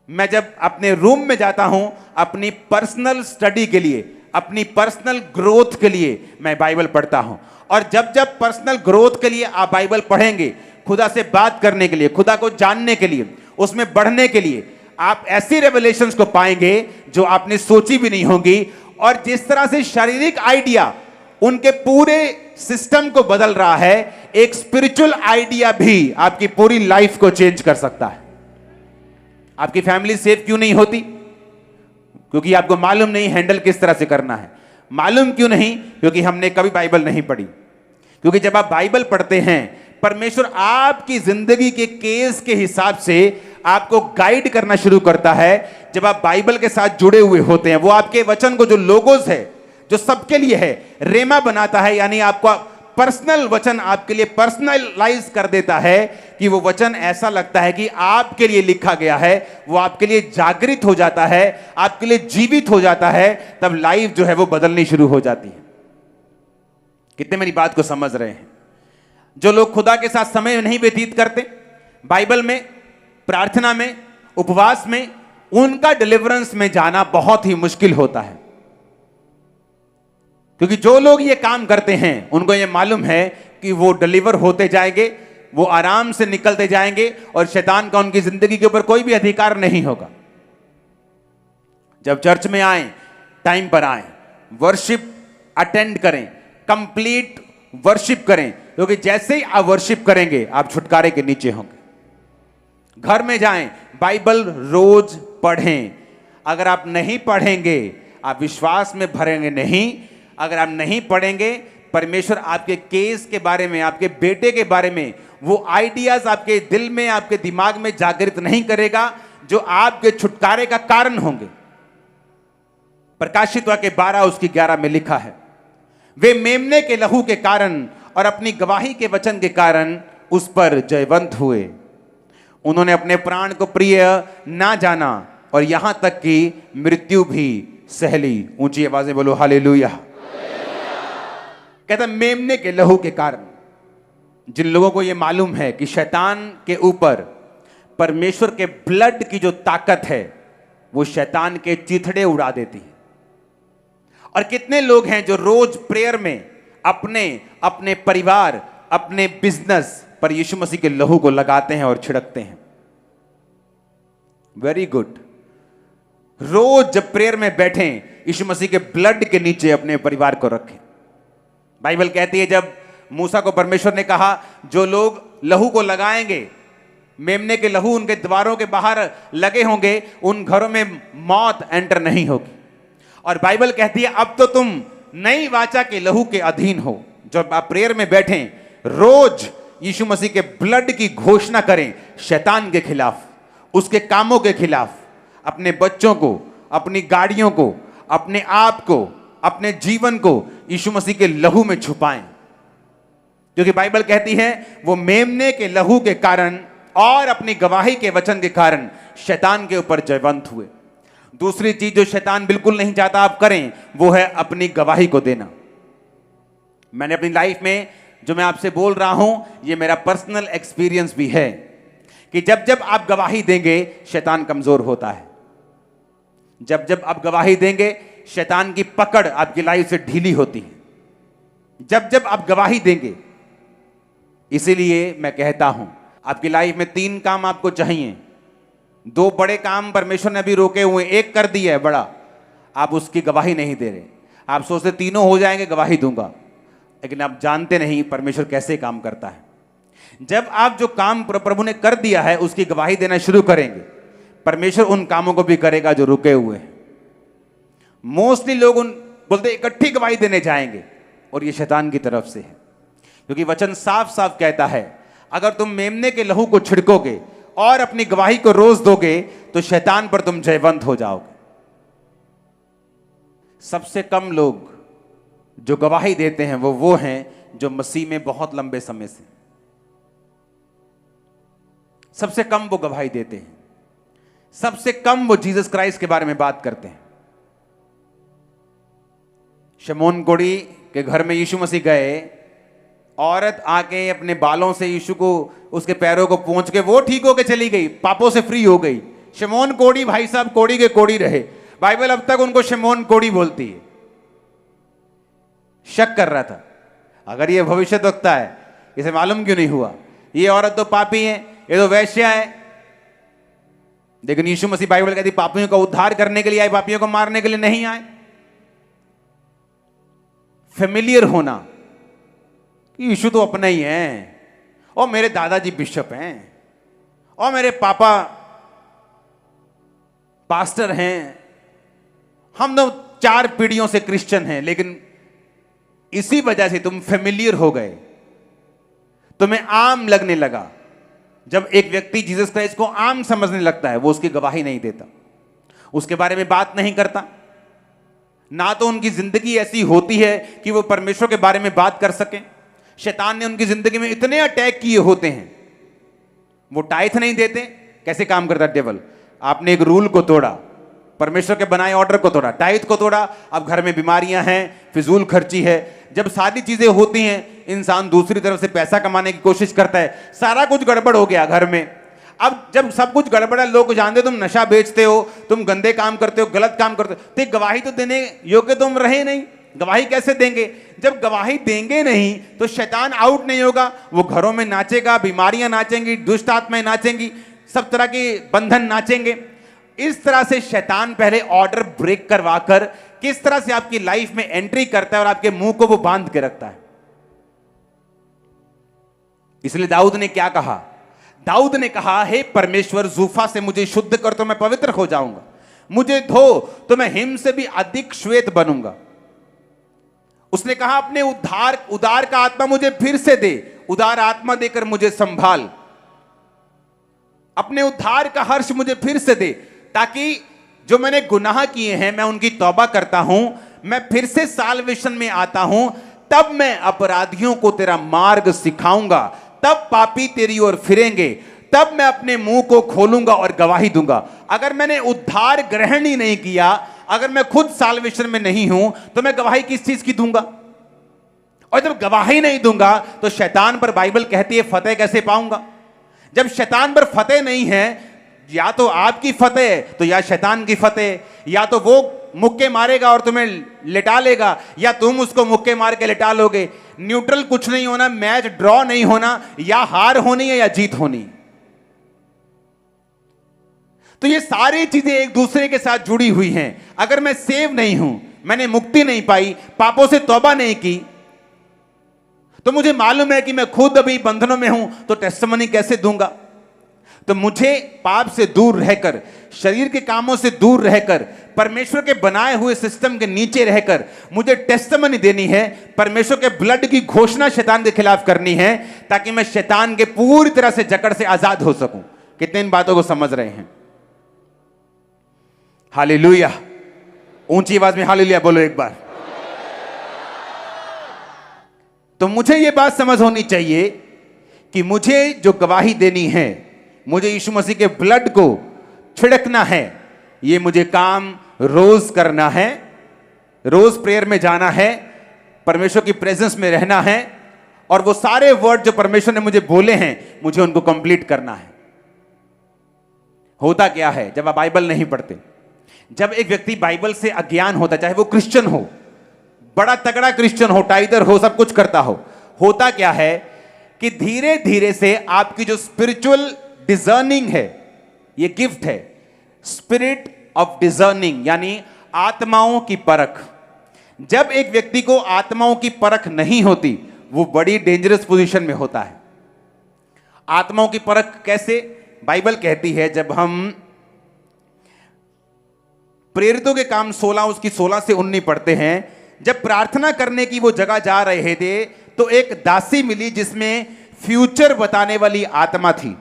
मैं जब अपने रूम में जाता हूं अपनी पर्सनल स्टडी के लिए अपनी पर्सनल ग्रोथ के लिए मैं बाइबल पढ़ता हूं। और जब जब पर्सनल ग्रोथ के लिए आप बाइबल पढ़ेंगे, खुदा से बात करने के लिए, खुदा को जानने के लिए, उसमें बढ़ने के लिए, आप ऐसी रेवलेशंस को पाएंगे जो आपने सोची भी नहीं होंगी। और जिस तरह से शारीरिक आइडिया उनके पूरे सिस्टम को बदल रहा है, एक स्पिरिचुअल आइडिया भी आपकी पूरी लाइफ को चेंज कर सकता है। आपकी फैमिली सेफ क्यों नहीं होती? क्योंकि आपको मालूम नहीं हैंडल किस तरह से करना है। मालूम क्यों नहीं? क्योंकि हमने कभी बाइबल नहीं पढ़ी। क्योंकि जब आप बाइबल पढ़ते हैं, परमेश्वर आपकी जिंदगी के केस के हिसाब से आपको गाइड करना शुरू करता है। जब आप बाइबल के साथ जुड़े हुए होते हैं, वो आपके वचन को, जो लोगोस है, जो सबके लिए है, रेमा बनाता है, यानी आपका पर्सनल वचन आपके लिए पर्सनलाइज कर देता है कि वो वचन ऐसा लगता है कि आपके लिए लिखा गया है। वो आपके लिए जागृत हो जाता है, आपके लिए जीवित हो जाता है। तब लाइफ जो है वो बदलनी शुरू हो जाती है। कितने मेरी बात को समझ रहे हैं? जो लोग खुदा के साथ समय नहीं व्यतीत करते, बाइबल में, प्रार्थना में, उपवास में, उनका डिलीवरेंस में जाना बहुत ही मुश्किल होता है। क्योंकि जो लोग ये काम करते हैं, उनको ये मालूम है कि वो डिलीवर होते जाएंगे, वो आराम से निकलते जाएंगे और शैतान का उनकी जिंदगी के ऊपर कोई भी अधिकार नहीं होगा। जब चर्च में आए, टाइम पर आए, वर्शिप अटेंड करें, कंप्लीट वर्शिप करें, क्योंकि जैसे ही आप वर्शिप करेंगे आप छुटकारे के नीचे होंगे। घर में जाएं, बाइबल रोज पढ़ें। अगर आप नहीं पढ़ेंगे, आप विश्वास में भरेंगे नहीं। अगर आप नहीं पढ़ेंगे, परमेश्वर आपके केस के बारे में, आपके बेटे के बारे में वो आइडियाज आपके दिल में, आपके दिमाग में जागृत नहीं करेगा जो आपके छुटकारे का कारण होंगे। प्रकाशित वाक्य 12 उसकी 11 में लिखा है, वे मेमने के लहू के कारण और अपनी गवाही के वचन के कारण उस पर जयवंत हुए। उन्होंने अपने प्राण को प्रिय ना जाना और यहां तक कि मृत्यु भी सह ली। ऊंची आवाजें बोलो हालेलुया। कहता मेमने के लहू के कारण, जिन लोगों को यह मालूम है कि शैतान के ऊपर परमेश्वर के ब्लड की जो ताकत है, वो शैतान के चिथड़े उड़ा देती है। और कितने लोग हैं जो रोज प्रेयर में अपने अपने परिवार, अपने बिजनेस पर यीशु मसीह के लहू को लगाते हैं और छिड़कते हैं। Very good. रोज जब प्रेयर में बैठें, यीशु मसीह के ब्लड के नीचे अपने परिवार को रखें। बाइबल कहती है, जब मूसा को परमेश्वर ने कहा जो लोग लहू को लगाएंगे, मेमने के लहू उनके द्वारों के बाहर लगे होंगे, उन घरों में मौत एंटर नहीं होगी। और बाइबल कहती है अब तो तुम नई वाचा के लहू के अधीन हो। जब आप प्रेयर में बैठें, रोज यीशु मसीह के ब्लड की घोषणा करें, शैतान के खिलाफ, उसके कामों के खिलाफ, अपने बच्चों को, अपनी गाड़ियों को, अपने आप को, अपने जीवन को यीशु मसीह के लहू में छुपाएं। क्योंकि बाइबल कहती है वो मेमने के लहू के कारण और अपनी गवाही के वचन के कारण शैतान के ऊपर जयवंत हुए। दूसरी चीज जो शैतान बिल्कुल नहीं चाहता आप करें, वो है अपनी गवाही को देना। मैंने अपनी लाइफ में जो मैं आपसे बोल रहा हूं, ये मेरा पर्सनल एक्सपीरियंस भी है कि जब जब आप गवाही देंगे, शैतान कमजोर होता है। जब जब आप गवाही देंगे, शैतान की पकड़ आपकी लाइफ से ढीली होती है। जब जब आप गवाही देंगे, इसीलिए मैं कहता हूं आपकी लाइफ में 3 काम आपको चाहिए। 2 बड़े काम परमेश्वर ने अभी रोके हुए, एक कर दिया है बड़ा, आप उसकी गवाही नहीं दे रहे। आप सोचते तीनों हो जाएंगे, गवाही दूंगा, लेकिन आप जानते नहीं परमेश्वर कैसे काम करता है। जब आप जो काम प्रभु ने कर दिया है उसकी गवाही देना शुरू करेंगे, परमेश्वर उन कामों को भी करेगा जो रुके हुए हैं। मोस्टली लोग उन बोलते इकट्ठी गवाही देने जाएंगे, और ये शैतान की तरफ से है। क्योंकि वचन साफ साफ कहता है अगर तुम मेमने के लहू को छिड़कोगे और अपनी गवाही को रोज दोगे, तो शैतान पर तुम जयवंत हो जाओगे। सबसे कम लोग जो गवाही देते हैं वो हैं जो मसीह में बहुत लंबे समय से, सबसे कम वो गवाही देते हैं। सबसे कम वो जीसस क्राइस्ट के बारे में बात करते हैं। शमौन कोढ़ी के घर में यीशु मसीह गए, औरत आके अपने बालों से यीशु को, उसके पैरों को पोंछ के वो ठीक होके चली गई, पापों से फ्री हो गई। शमौन कोढ़ी भाई साहब कोढ़ी के कोढ़ी रहे, बाइबल अब तक उनको शमौन कोढ़ी बोलती है। शक कर रहा था, अगर ये भविष्यद्वक्ता है, इसे मालूम क्यों नहीं हुआ, ये औरत तो पापी है, ये तो वैश्या है। लेकिन यीशु मसीह बाइबल कहती पापियों का उद्धार करने के लिए आए, पापियों को मारने के लिए नहीं आए। फेमिलियर होना कि यीशु तो अपना ही है, और मेरे दादाजी बिशप हैं, और मेरे पापा पास्टर हैं, हम तो 4 पीढ़ियों से क्रिश्चियन हैं। लेकिन इसी वजह से तुम फेमिलियर हो गए, तुम्हें आम लगने लगा। जब एक व्यक्ति जीसस क्राइस्ट को आम समझने लगता है, वो उसकी गवाही नहीं देता, उसके बारे में बात नहीं करता, ना तो उनकी जिंदगी ऐसी होती है कि वो परमेश्वर के बारे में बात कर सके। शैतान ने उनकी जिंदगी में इतने अटैक किए होते हैं, वो टाइथ नहीं देते। कैसे काम करता है डेविल, आपने एक रूल को तोड़ा, परमेश्वर के बनाए ऑर्डर को तोड़ा, टाइथ को तोड़ा, अब घर में बीमारियां हैं, फिजूल खर्ची है। जब सारी चीजें होती हैं, इंसान दूसरी तरफ से पैसा कमाने की कोशिश करता है, सारा कुछ गड़बड़ हो गया घर में। अब जब सब कुछ गड़बड़ है, लोग जानते तुम नशा बेचते हो, तुम गंदे काम करते हो, गलत काम करते हो, तो गवाही तो देने योग्य तुम रहे नहीं। गवाही कैसे देंगे? जब गवाही देंगे नहीं तो शैतान आउट नहीं होगा, वो घरों में नाचेगा, बीमारियां नाचेंगी, दुष्ट आत्माएं नाचेंगी, सब तरह के बंधन नाचेंगे। इस तरह से शैतान पहले ऑर्डर ब्रेक करवा कर किस तरह से आपकी लाइफ में एंट्री करता है और आपके मुंह को वो बांध के रखता है। इसलिए दाऊद ने क्या कहा? दाऊद ने कहा, हे परमेश्वर, जूफा से मुझे शुद्ध कर तो मैं पवित्र हो जाऊंगा, मुझे धो तो मैं हिम से भी अधिक श्वेत बनूंगा। उसने कहा, अपने उदार का आत्मा मुझे फिर से दे, उदार आत्मा देकर मुझे संभाल, अपने उद्धार का हर्ष मुझे फिर से दे, ताकि जो मैंने गुनाह किए हैं मैं उनकी तौबा करता हूं, मैं फिर से साल्वेशन में आता हूं, तब मैं अपराधियों को तेरा मार्ग सिखाऊंगा, तब पापी तेरी ओर फिरेंगे, तब मैं अपने मुंह को खोलूंगा और गवाही दूंगा। अगर मैंने उद्धार ग्रहण ही नहीं किया, अगर मैं खुद साल्वेशन में नहीं हूं, तो मैं गवाही किस चीज की दूंगा? और जब गवाही नहीं दूंगा तो शैतान पर बाइबल कहती है फतेह कैसे पाऊंगा? जब शैतान पर फतेह नहीं है, या तो आपकी फतेह है तो या शैतान की फतेह, या तो वो मुक्के मारेगा और तुम्हें लिटा लेगा, या तुम उसको मुक्के मार के लिटा लोगे। न्यूट्रल कुछ नहीं होना, मैच ड्रॉ नहीं होना, या हार होनी है या जीत होनी। तो ये सारी चीजें एक दूसरे के साथ जुड़ी हुई हैं। अगर मैं सेव नहीं हूं, मैंने मुक्ति नहीं पाई, पापों से तौबा नहीं की, तो मुझे मालूम है कि मैं खुद अभी बंधनों में हूं, तो टेस्टिमनी कैसे दूंगा? तो मुझे पाप से दूर रहकर, शरीर के कामों से दूर रहकर, परमेश्वर के बनाए हुए सिस्टम के नीचे रहकर मुझे टेस्टिमनी देनी है, परमेश्वर के ब्लड की घोषणा शैतान के खिलाफ करनी है, ताकि मैं शैतान के पूरी तरह से जकड़ से आजाद हो सकूं। कितने इन बातों को समझ रहे हैं? हालेलुया! ऊंची आवाज में हालेलुया बोलो एक बार। तो मुझे यह बात समझ होनी चाहिए कि मुझे जो गवाही देनी है, मुझे यीशु मसीह के ब्लड को छिड़कना है, ये मुझे काम रोज करना है, रोज प्रेयर में जाना है, परमेश्वर की प्रेजेंस में रहना है, और वो सारे वर्ड जो परमेश्वर ने मुझे बोले हैं मुझे उनको कंप्लीट करना है। होता क्या है जब आप बाइबल नहीं पढ़ते? जब एक व्यक्ति बाइबल से अज्ञान होता, चाहे वो क्रिश्चियन हो, बड़ा तगड़ा क्रिश्चियन हो, टाइदर हो, सब कुछ करता हो, होता क्या है कि धीरे धीरे से आपकी जो स्पिरिचुअल डिजर्निंग है, ये गिफ्ट है, स्पिरिट ऑफ डिजर्निंग, यानी आत्माओं की परख। जब एक व्यक्ति को आत्माओं की परख नहीं होती, वो बड़ी डेंजरस पोजीशन में होता है। आत्माओं की परख कैसे? बाइबल कहती है, जब हम प्रेरितों के काम 16 उसकी 16 से 19 पढ़ते हैं, जब प्रार्थना करने की वो जगह जा रहे थे तो एक दासी मिली जिसमें फ्यूचर बताने वाली आत्मा थी।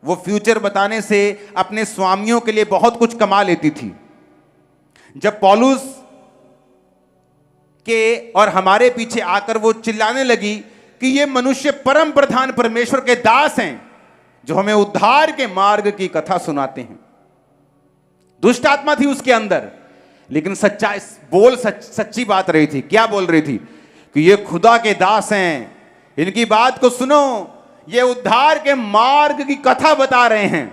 वो फ्यूचर बताने से अपने स्वामियों के लिए बहुत कुछ कमा लेती थी। जब पौलुस के और हमारे पीछे आकर वो चिल्लाने लगी कि ये मनुष्य परम प्रधान परमेश्वर के दास हैं जो हमें उद्धार के मार्ग की कथा सुनाते हैं। दुष्ट आत्मा थी उसके अंदर, लेकिन सच्ची बात रही थी। क्या बोल रही थी? कि ये खुदा के दास हैं, इनकी बात को सुनो, ये उद्धार के मार्ग की कथा बता रहे हैं।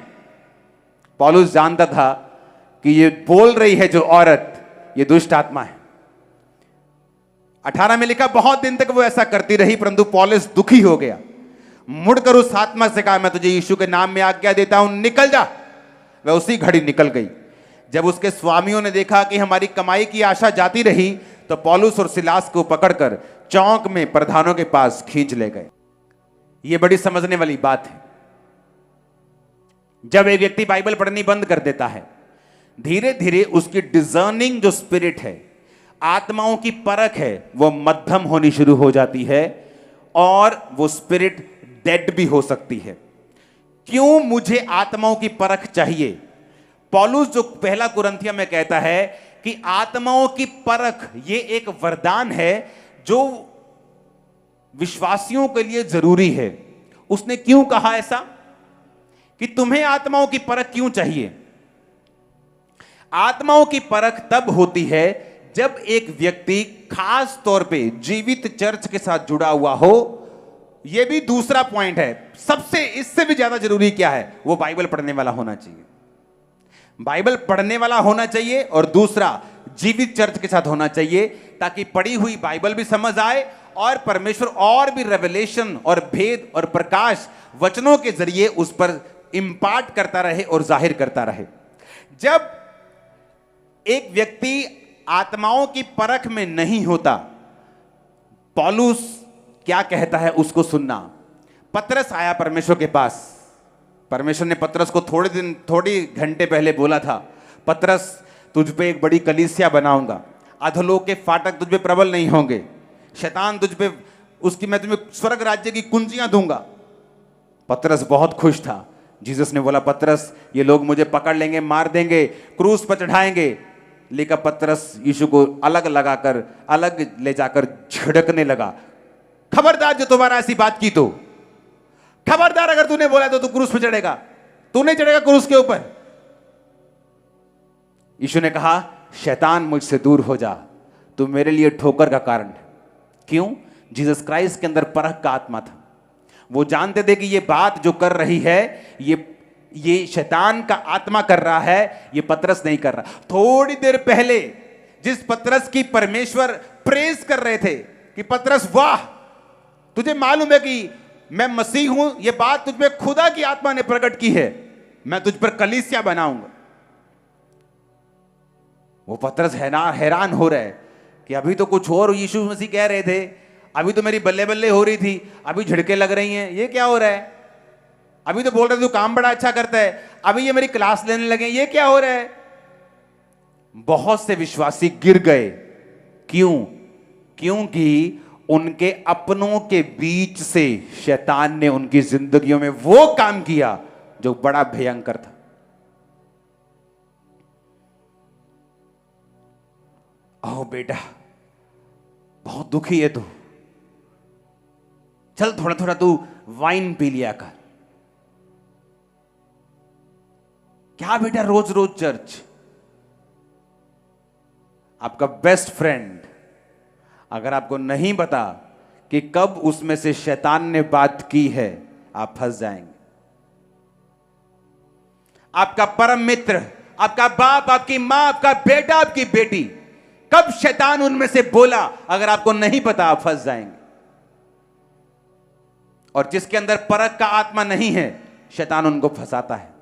पौलुस जानता था कि ये बोल रही है जो औरत, ये दुष्ट आत्मा है। 18 में लिखा, बहुत दिन तक वो ऐसा करती रही, परंतु पौलुस दुखी हो गया। मुड़कर उस आत्मा से कहा, मैं तुझे यीशु के नाम में आज्ञा देता हूं, निकल जा। वह उसी घड़ी निकल गई। जब उसके स्वामियों ने देखा कि हमारी कमाई की आशा जाती रही, तो पौलुस और सिलास को पकड़कर चौक में प्रधानों के पास खींच ले गए। यह बड़ी समझने वाली बात है। जब एक व्यक्ति बाइबल पढ़नी बंद कर देता है, धीरे धीरे उसकी डिजर्निंग जो स्पिरिट है, आत्माओं की परख है, वो मध्यम होनी शुरू हो जाती है और वो स्पिरिट डेड भी हो सकती है। क्यों मुझे आत्माओं की परख चाहिए? पौलुस जो पहला कुरिन्थियों में कहता है कि आत्माओं की परख ये एक वरदान है जो विश्वासियों के लिए जरूरी है। उसने क्यों कहा ऐसा कि तुम्हें आत्माओं की परख क्यों चाहिए? आत्माओं की परख तब होती है जब एक व्यक्ति खास तौर पे जीवित चर्च के साथ जुड़ा हुआ हो। यह भी दूसरा पॉइंट है। सबसे इससे भी ज्यादा जरूरी क्या है? वो बाइबल पढ़ने वाला होना चाहिए। बाइबल पढ़ने वाला होना चाहिए और दूसरा जीवित चर्च के साथ होना चाहिए, ताकि पढ़ी हुई बाइबल भी समझ आए और परमेश्वर और भी रेवलेशन और भेद और प्रकाश वचनों के जरिए उस पर इंपार्ट करता रहे और जाहिर करता रहे। जब एक व्यक्ति आत्माओं की परख में नहीं होता, पौलुस क्या कहता है उसको सुनना। पतरस आया परमेश्वर के पास। परमेश्वर ने पतरस को थोड़ी घंटे पहले बोला था, पतरस तुझ पे एक बड़ी कलीसिया बनाऊंगा, अधोलोक के फाटक तुझ पे प्रबल नहीं होंगे, शैतान तुझ पे मैं तुम्हें स्वर्ग राज्य की कुंजियां दूंगा। पतरस बहुत खुश था। जीसस ने बोला, पतरस ये लोग मुझे पकड़ लेंगे, मार देंगे, क्रूस पर चढ़ाएंगे। लेकिन पतरस यीशु को अलग लगाकर अलग ले जाकर झिड़कने लगा। खबरदार जो तुम्हारा ऐसी बात की तो, खबरदार अगर तूने बोला तो तू क्रूस पर चढ़ेगा, तू नहीं चढ़ेगा क्रूस के ऊपर। यीशु ने कहा, शैतान मुझसे दूर हो जा, तू मेरे लिए ठोकर का कारण है। क्यों? जीसस क्राइस्ट के अंदर परख का आत्मा था। वो जानते थे कि ये बात जो कर रही है ये शैतान का आत्मा कर रहा है, ये पतरस नहीं कर रहा। थोड़ी देर पहले जिस पतरस की परमेश्वर प्रेज कर रहे थे कि पतरस वाह, तुझे मालूम है कि मैं मसीह हूं, ये बात तुझ में खुदा की आत्मा ने प्रकट की है, मैं तुझ पर कलीसिया बनाऊंगा। वो पतरस हैरान हो रहा है कि अभी तो कुछ और यीशु मसीह कह रहे थे, अभी तो मेरी बल्ले बल्ले हो रही थी, अभी झिड़के लग रही हैं, ये क्या हो रहा है? अभी तो बोल रहे तू काम बड़ा अच्छा करता है, अभी ये मेरी क्लास लेने लगे, ये क्या हो रहा है? बहुत से विश्वासी गिर गए। क्यों? क्योंकि उनके अपनों के बीच से शैतान ने उनकी जिंदगियों में वो काम किया जो बड़ा भयंकर था। ओह बेटा, बहुत दुखी है तू, चल थोड़ा थोड़ा तू वाइन पी लिया कर। क्या बेटा रोज रोज चर्च? आपका बेस्ट फ्रेंड अगर आपको नहीं पता कि कब उसमें से शैतान ने बात की है, आप फंस जाएंगे। आपका परम मित्र, आपका बाप, आपकी मां, आपका बेटा, आपकी बेटी, कब शैतान उनमें से बोला, अगर आपको नहीं पता आप फंस जाएंगे। और जिसके अंदर परख का आत्मा नहीं है, शैतान उनको फंसाता है।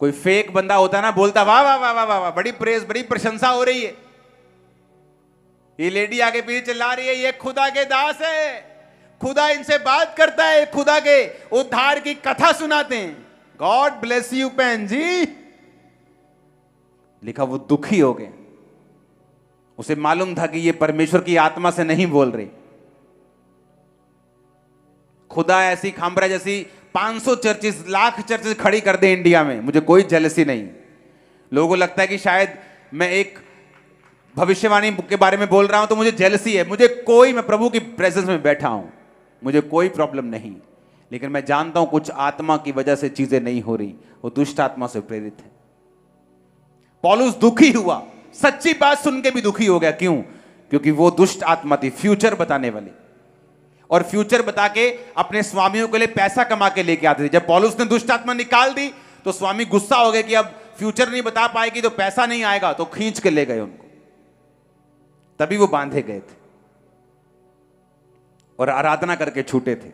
कोई फेक बंदा होता ना, बोलता वाह वाह वाह वाह वाह, बड़ी प्रेज, बड़ी प्रशंसा हो रही है, ये लेडी आगे पीछे चिल्ला रही है, ये खुदा के दास है, खुदा इनसे बात करता है, खुदा के उद्धार की कथा सुनाते हैं। गॉड ब्लेस यू पेन जी। लिखा वो दुखी हो गए। उसे मालूम था कि ये परमेश्वर की आत्मा से नहीं बोल रही। खुदा ऐसी खामरा जैसी 500 चर्चेस, लाख चर्चेस खड़ी कर दे इंडिया में, मुझे कोई जेलसी नहीं। लोगों को लगता है कि शायद मैं एक भविष्यवाणी के बारे में बोल रहा हूं तो मुझे जेलसी है। मैं प्रभु की प्रेजेंस में बैठा हूं, मुझे कोई प्रॉब्लम नहीं। लेकिन मैं जानता हूं कुछ आत्मा की वजह से चीजें नहीं हो रही, वो दुष्ट आत्मा से प्रेरित है। पौलुस दुखी हुआ, सच्ची बात सुन के भी दुखी हो गया। क्यों? क्योंकि वो दुष्ट आत्मा थी, फ्यूचर बताने वाली, और फ्यूचर बता के अपने स्वामियों के लिए पैसा कमा के लेके आते थे। जब पौलुस ने दुष्ट आत्मा निकाल दी तो स्वामी गुस्सा हो गए कि अब फ्यूचर नहीं बता पाएगी तो पैसा नहीं आएगा, तो खींच के ले गए उनको, तभी वो बांधे गए थे और आराधना करके छूटे थे।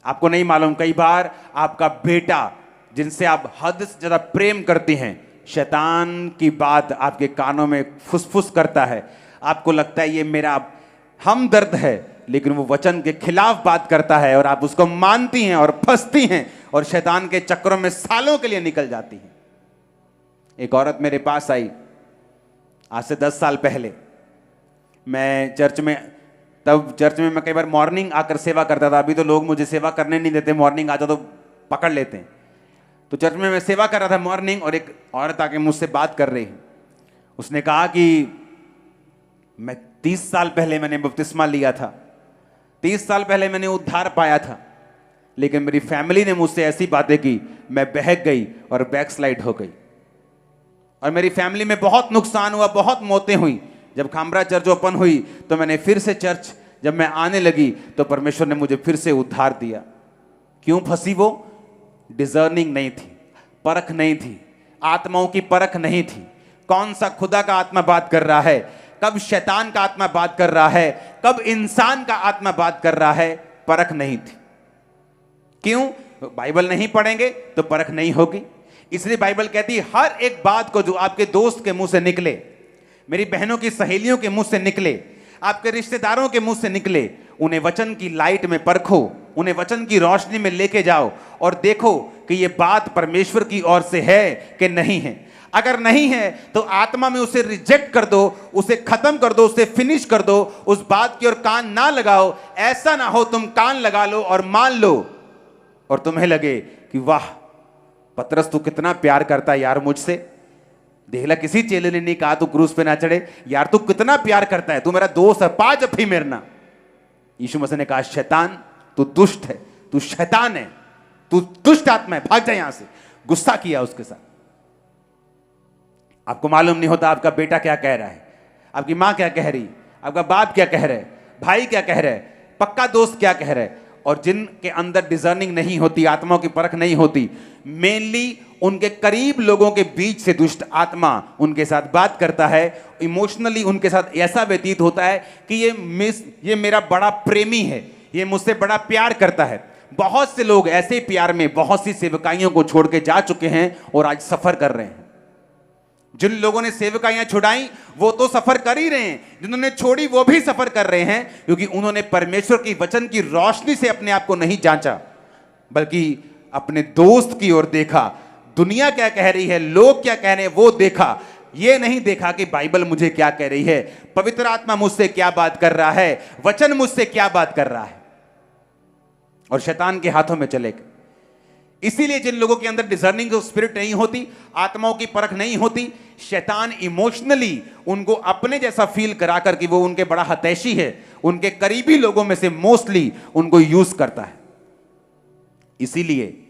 आपको नहीं मालूम, कई बार आपका बेटा जिनसे आप हद से ज्यादा प्रेम करती हैं, शैतान की बात आपके कानों में फुसफुस करता है। आपको लगता है ये मेरा हमदर्द है, लेकिन वो वचन के खिलाफ बात करता है और आप उसको मानती हैं और फंसती हैं और शैतान के चक्करों में सालों के लिए निकल जाती हैं। एक औरत मेरे पास आई आज से 10 साल पहले। मैं चर्च में मैं कई बार मॉर्निंग आकर सेवा करता था। अभी तो लोग मुझे सेवा करने नहीं देते, मॉर्निंग आता तो पकड़ लेते हैं। तो चर्च में मैं सेवा कर रहा था मॉर्निंग, और एक औरत आके मुझसे बात कर रही है। उसने कहा कि मैं 30 साल पहले मैंने बपतिस्मा लिया था, 30 साल पहले मैंने उद्धार पाया था, लेकिन मेरी फैमिली ने मुझसे ऐसी बातें की, मैं बहक गई और बैकस्लाइड हो गई, और मेरी फैमिली में बहुत नुकसान हुआ, बहुत मौतें हुई। जब खामरा चर्च ओपन हुई तो मैंने फिर से चर्च जब मैं आने लगी तो परमेश्वर ने मुझे फिर से उद्धार दिया। क्यों फंसी वो? डिजर्निंग नहीं थी, परख नहीं थी, आत्माओं की परख नहीं थी। कौन सा खुदा का आत्मा बात कर रहा है, कब शैतान का आत्मा बात कर रहा है, कब इंसान का आत्मा बात कर रहा है, परख नहीं थी। क्यों? बाइबल नहीं पढ़ेंगे तो परख नहीं होगी। इसलिए बाइबल कहती है हर एक बात को जो आपके दोस्त के मुंह से निकले, मेरी बहनों की सहेलियों के मुंह से निकले, आपके रिश्तेदारों के मुंह से निकले, उन्हें वचन की लाइट में परखो, उन्हें वचन की रोशनी में लेके जाओ और देखो कि यह बात परमेश्वर की ओर से है कि नहीं है। अगर नहीं है तो आत्मा में उसे रिजेक्ट कर दो, उसे खत्म कर दो, उसे फिनिश कर दो, उस बात की ओर कान ना लगाओ। ऐसा ना हो तुम कान लगा लो और मान लो और तुम्हें लगे कि वाह पतरस तू कितना प्यार करता है यार मुझसे। देखला किसी चेले ने नहीं कहा तू क्रूस पे ना चढ़े, यार तू कितना प्यार करता है, तू मेरा दोस्त है, पा जफ्फी मेरना। यीशु मसीह ने कहा शैतान तू दुष्ट है, तू शैतान है, तू दुष्ट आत्मा है, भाग जा यहां से। गुस्सा किया उसके साथ। आपको मालूम नहीं होता आपका बेटा क्या कह रहा है, आपकी मां क्या कह रही, आपका बाप क्या कह रहा है, भाई क्या कह रहा है, पक्का दोस्त क्या कह रहा है। और जिनके अंदर डिजर्निंग नहीं होती, आत्माओं की परख नहीं होती, मेनली उनके करीब लोगों के बीच से दुष्ट आत्मा उनके साथ बात करता है। इमोशनली उनके साथ ऐसा व्यतीत होता है कि ये मेरा बड़ा प्रेमी है, ये मुझसे बड़ा प्यार करता है। बहुत से लोग ऐसे प्यार में बहुत सी सेवकाइयों को छोड़ के जा चुके हैं और आज सफर कर रहे हैं। जिन लोगों ने सेवकाइयां छुड़ाई वो तो सफर कर ही रहे हैं, जिन्होंने छोड़ी वो भी सफर कर रहे हैं, क्योंकि उन्होंने परमेश्वर की वचन की रोशनी से अपने आप को नहीं जांचा, बल्कि अपने दोस्त की ओर देखा। दुनिया क्या कह रही है, लोग क्या कह रहे हैं वो देखा, ये नहीं देखा कि बाइबल मुझे क्या कह रही है, पवित्र आत्मा मुझसे क्या बात कर रहा है, वचन मुझसे क्या बात कर रहा है, और शैतान के हाथों में चले गए। इसीलिए जिन लोगों के अंदर डिजर्निंग स्पिरिट नहीं होती, आत्माओं की परख नहीं होती, शैतान इमोशनली उनको अपने जैसा फील कराकर कि वो उनके बड़ा हतैशी है, उनके करीबी लोगों में से मोस्टली उनको यूज करता है। इसीलिए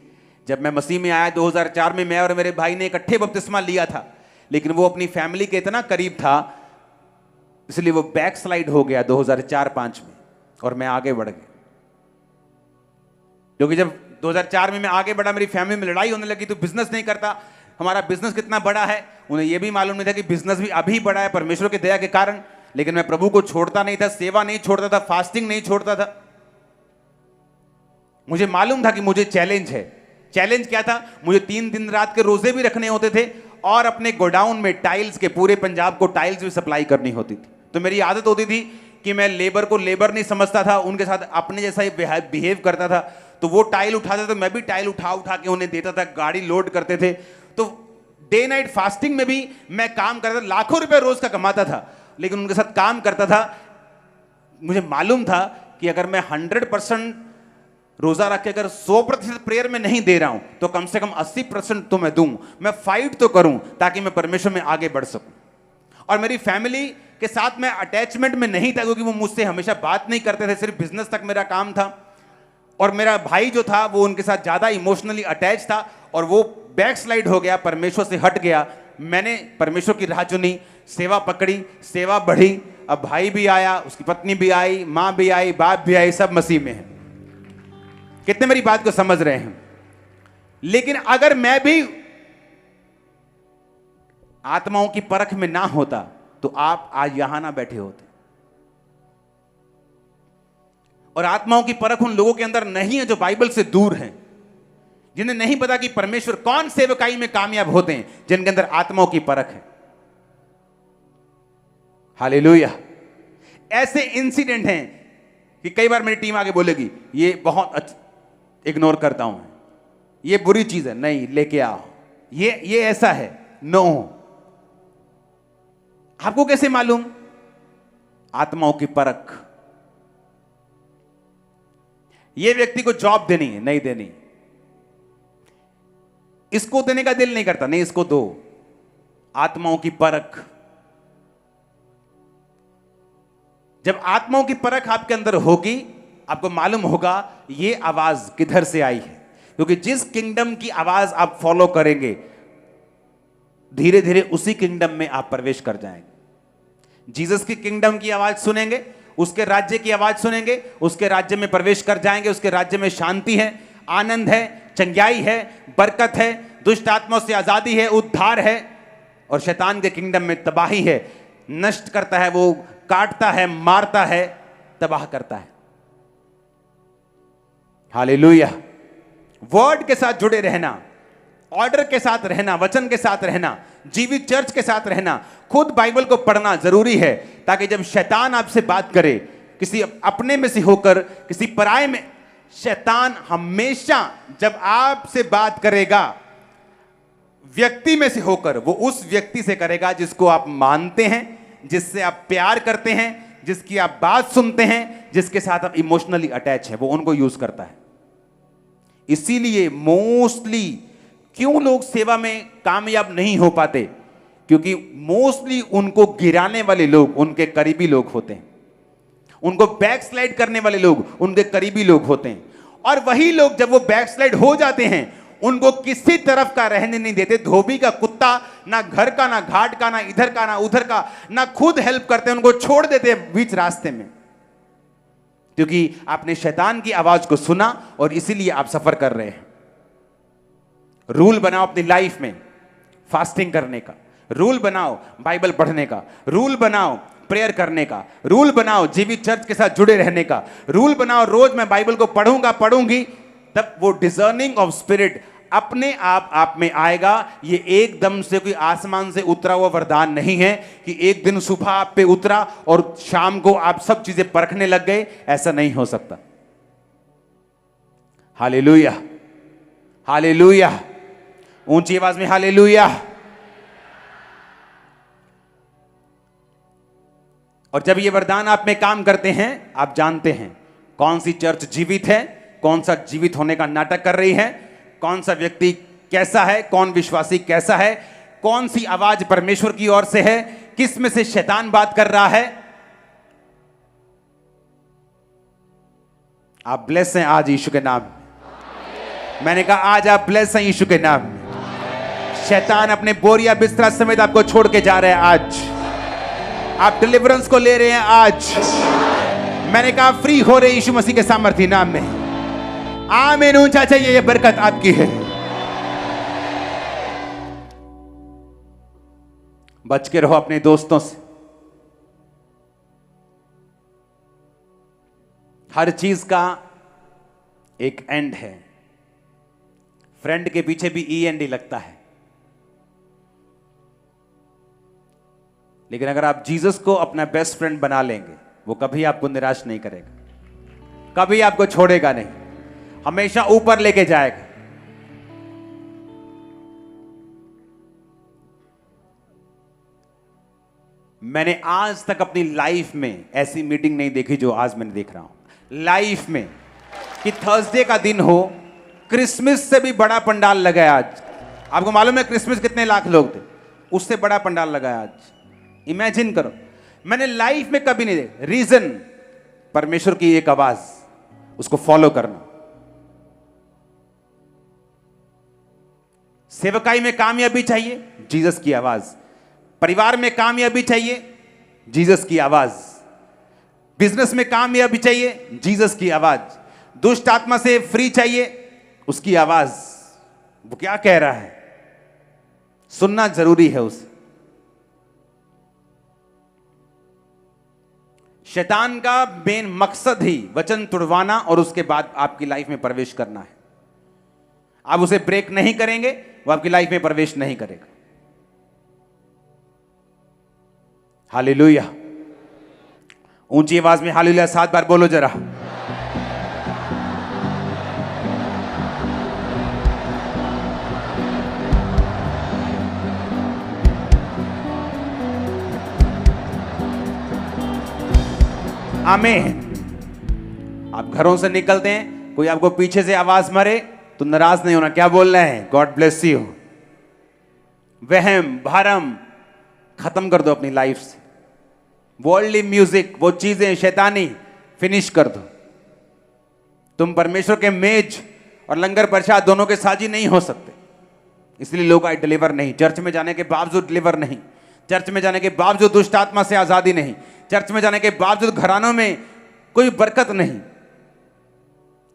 जब मैं मसीह में आया 2004 में, मैं और मेरे भाई ने इकट्ठे बपतिस्मा लिया था, लेकिन वो अपनी फैमिली के इतना करीब था, इसलिए वो बैक स्लाइड हो गया 2004-5 में, और मैं आगे बढ़ गया। क्योंकि जब 2004 में मैं आगे बढ़ा, मेरी फैमिली में लड़ाई होने लगी, तो बिजनेस नहीं करता, हमारा बिजनेस कितना बड़ा है उन्हें यह भी मालूम नहीं था कि बिजनेस भी अभी बड़ा है परमेश्वर की दया के कारण। लेकिन मैं प्रभु को छोड़ता नहीं था, सेवा नहीं छोड़ता था, फास्टिंग नहीं छोड़ता था। मुझे मालूम था कि मुझे चैलेंज है। चैलेंज क्या था? मुझे 3 दिन रात के रोजे भी रखने होते थे और अपने गोडाउन में टाइल्स के, पूरे पंजाब को टाइल्स भी सप्लाई करनी होती थी। तो मेरी आदत होती थी कि मैं लेबर को लेबर नहीं समझता था, उनके साथ अपने जैसा ही बिहेव करता था। तो वो टाइल उठाते तो मैं भी टाइल उठा उठा के उन्हें देता था, गाड़ी लोड करते थे। तो डे नाइट फास्टिंग में भी मैं काम करता था, लाखों रुपए रोज का कमाता था, लेकिन उनके साथ काम करता था। मुझे मालूम था कि अगर मैं 100% रोजा रख के अगर 100% प्रेयर में नहीं दे रहा हूं, तो कम से कम 80% तो मैं दूं, मैं फाइट तो करूं ताकि मैं परमेश्वर में आगे बढ़ सकूं। और मेरी फैमिली के साथ मैं अटैचमेंट में नहीं था, क्योंकि वो मुझसे हमेशा बात नहीं करते थे, सिर्फ बिजनेस तक मेरा काम था। और मेरा भाई जो था वो उनके साथ ज्यादा इमोशनली अटैच था, और वो बैक स्लाइड हो गया, परमेश्वर से हट गया। मैंने परमेश्वर की राह चुनी, सेवा पकड़ी, सेवा बढ़ी। अब भाई भी आया, उसकी पत्नी भी आई, मां भी आई, बाप भी आई, सब मसीह में है। कितने मेरी बात को समझ रहे हैं? लेकिन अगर मैं भी आत्माओं की परख में ना होता तो आप आज यहां ना बैठे होते। और आत्माओं की परख उन लोगों के अंदर नहीं है जो बाइबल से दूर हैं, जिन्हें नहीं पता कि परमेश्वर कौन सेवकाई में कामयाब होते हैं, जिनके अंदर आत्माओं की परख है। हालेलुया। ऐसे इंसिडेंट हैं कि कई बार मेरी टीम आगे बोलेगी ये बहुत इग्नोर करता हूं, ये बुरी चीज है, नहीं लेके आओ, ये ऐसा है, नो। आपको कैसे मालूम? आत्माओं की परख। ये व्यक्ति को जॉब देनी है, नहीं देनी, इसको देने का दिल नहीं करता, नहीं इसको दो। आत्माओं की परख। जब आत्माओं की परख आपके अंदर होगी, आपको मालूम होगा ये आवाज किधर से आई है, क्योंकि जिस किंगडम की आवाज आप फॉलो करेंगे, धीरे धीरे उसी किंगडम में आप प्रवेश कर जाएंगे। जीसस की किंगडम की आवाज सुनेंगे, उसके राज्य की आवाज सुनेंगे, उसके राज्य में प्रवेश कर जाएंगे। उसके राज्य में शांति है, आनंद है, चंगाई है, बरकत है, दुष्ट आत्माओं से आजादी है, उद्धार है। और शैतान के किंगडम में तबाही है, नष्ट करता है, वो काटता है, मारता है, तबाह करता है। हालेलुया। वर्ड के साथ जुड़े रहना, ऑर्डर के साथ रहना, वचन के साथ रहना, जीवित चर्च के साथ रहना, खुद बाइबल को पढ़ना जरूरी है, ताकि जब शैतान आपसे बात करे, किसी अपने में से होकर किसी पराये में, शैतान हमेशा जब आपसे बात करेगा व्यक्ति में से होकर, वो उस व्यक्ति से करेगा जिसको आप मानते हैं, जिससे आप प्यार करते हैं, जिसकी आप बात सुनते हैं, जिसके साथ आप इमोशनली अटैच है, वो उनको यूज करता है। इसीलिए मोस्टली क्यों लोग सेवा में कामयाब नहीं हो पाते, क्योंकि मोस्टली उनको गिराने वाले लोग उनके करीबी लोग होते हैं, उनको बैकस्लाइड करने वाले लोग उनके करीबी लोग होते हैं। और वही लोग जब वो बैकस्लाइड हो जाते हैं, उनको किसी तरफ का रहने नहीं देते। धोबी का कुत्ता, ना घर का, ना घाट का, ना इधर का, ना उधर का, ना खुद हेल्प करते, उनको छोड़ देते हैं बीच रास्ते में, क्योंकि आपने शैतान की आवाज को सुना और इसीलिए आप सफर कर रहे हैं। रूल बनाओ अपनी लाइफ में, फास्टिंग करने का रूल बनाओ, बाइबल पढ़ने का रूल बनाओ, प्रेयर करने का रूल बनाओ, जीवित चर्च के साथ जुड़े रहने का रूल बनाओ। रोज मैं बाइबल को पढ़ूंगा, पढ़ूंगी, तब वो डिजर्निंग ऑफ स्पिरिट अपने आप में आएगा। ये एकदम से कोई आसमान से उतरा हुआ वरदान नहीं है कि एक दिन सुबह आप पे उतरा और शाम को आप सब चीजें परखने लग गए। ऐसा नहीं हो सकता। हालेलुया, हालेलुया, ऊंची आवाज में हालेलुया। और जब ये वरदान आप में काम करते हैं, आप जानते हैं कौन सी चर्च जीवित है, कौन सा जीवित होने का नाटक कर रही है, कौन सा व्यक्ति कैसा है, कौन विश्वासी कैसा है, कौन सी आवाज परमेश्वर की ओर से है, किस में से शैतान बात कर रहा है। आप ब्लेस हैं आज यीशु के नाम में। मैंने कहा आज आप ब्लेस हैं यीशु के नाम में। शैतान अपने बोरिया बिस्तरा समेत आपको छोड़ के जा रहे हैं। आज आप डिलीवरेंस को ले रहे हैं। आज मैंने कहा फ्री हो रहे यीशु मसीह के सामर्थी नाम में। आमीन। ऊंचा चाहिए, ये बरकत आपकी है। बच के रहो अपने दोस्तों से। हर चीज का एक एंड है। फ्रेंड के पीछे भी END लगता है, लेकिन अगर आप जीसस को अपना बेस्ट फ्रेंड बना लेंगे, वो कभी आपको निराश नहीं करेगा, कभी आपको छोड़ेगा नहीं, हमेशा ऊपर लेके जाएगा। मैंने आज तक अपनी लाइफ में ऐसी मीटिंग नहीं देखी जो आज मैंने देख रहा हूं लाइफ में, कि थर्सडे का दिन हो, क्रिसमस से भी बड़ा पंडाल लगा है आज। आपको मालूम है क्रिसमस कितने लाख लोग थे, उससे बड़ा पंडाल लगा है आज। इमेजिन करो, मैंने लाइफ में कभी नहीं देखा। रीजन, परमेश्वर की एक आवाज, उसको फॉलो करना। सेवकाई में कामयाबी चाहिए, जीसस की आवाज। परिवार में कामयाबी चाहिए, जीसस की आवाज। बिजनेस में कामयाबी चाहिए, जीसस की आवाज। दुष्ट आत्मा से फ्री चाहिए, उसकी आवाज। वो क्या कह रहा है, सुनना जरूरी है उसे। शैतान का मेन मकसद ही वचन तुड़वाना और उसके बाद आपकी लाइफ में प्रवेश करना है। आप उसे ब्रेक नहीं करेंगे, वो आपकी लाइफ में प्रवेश नहीं करेगा। हालेलुया। ऊंची आवाज में हालेलुया 7 बार बोलो जरा। आमीन। आप घरों से निकलते हैं, कोई आपको पीछे से आवाज मारे तो नाराज नहीं होना। क्या बोल रहे हैं? God bless you. वहम भरम खत्म कर दो अपनी लाइफ से। वर्ल्डली म्यूजिक, वो चीजें शैतानी, फिनिश कर दो। तुम परमेश्वर के मेज और लंगर प्रसाद दोनों के साझी नहीं हो सकते। इसलिए लोग आए डिलीवर नहीं, चर्च में जाने के बावजूद डिलीवर नहीं, चर्च में जाने के बावजूद दुष्ट आत्मा से आजादी नहीं, चर्च में जाने के बावजूद घरानों में कोई बरकत नहीं,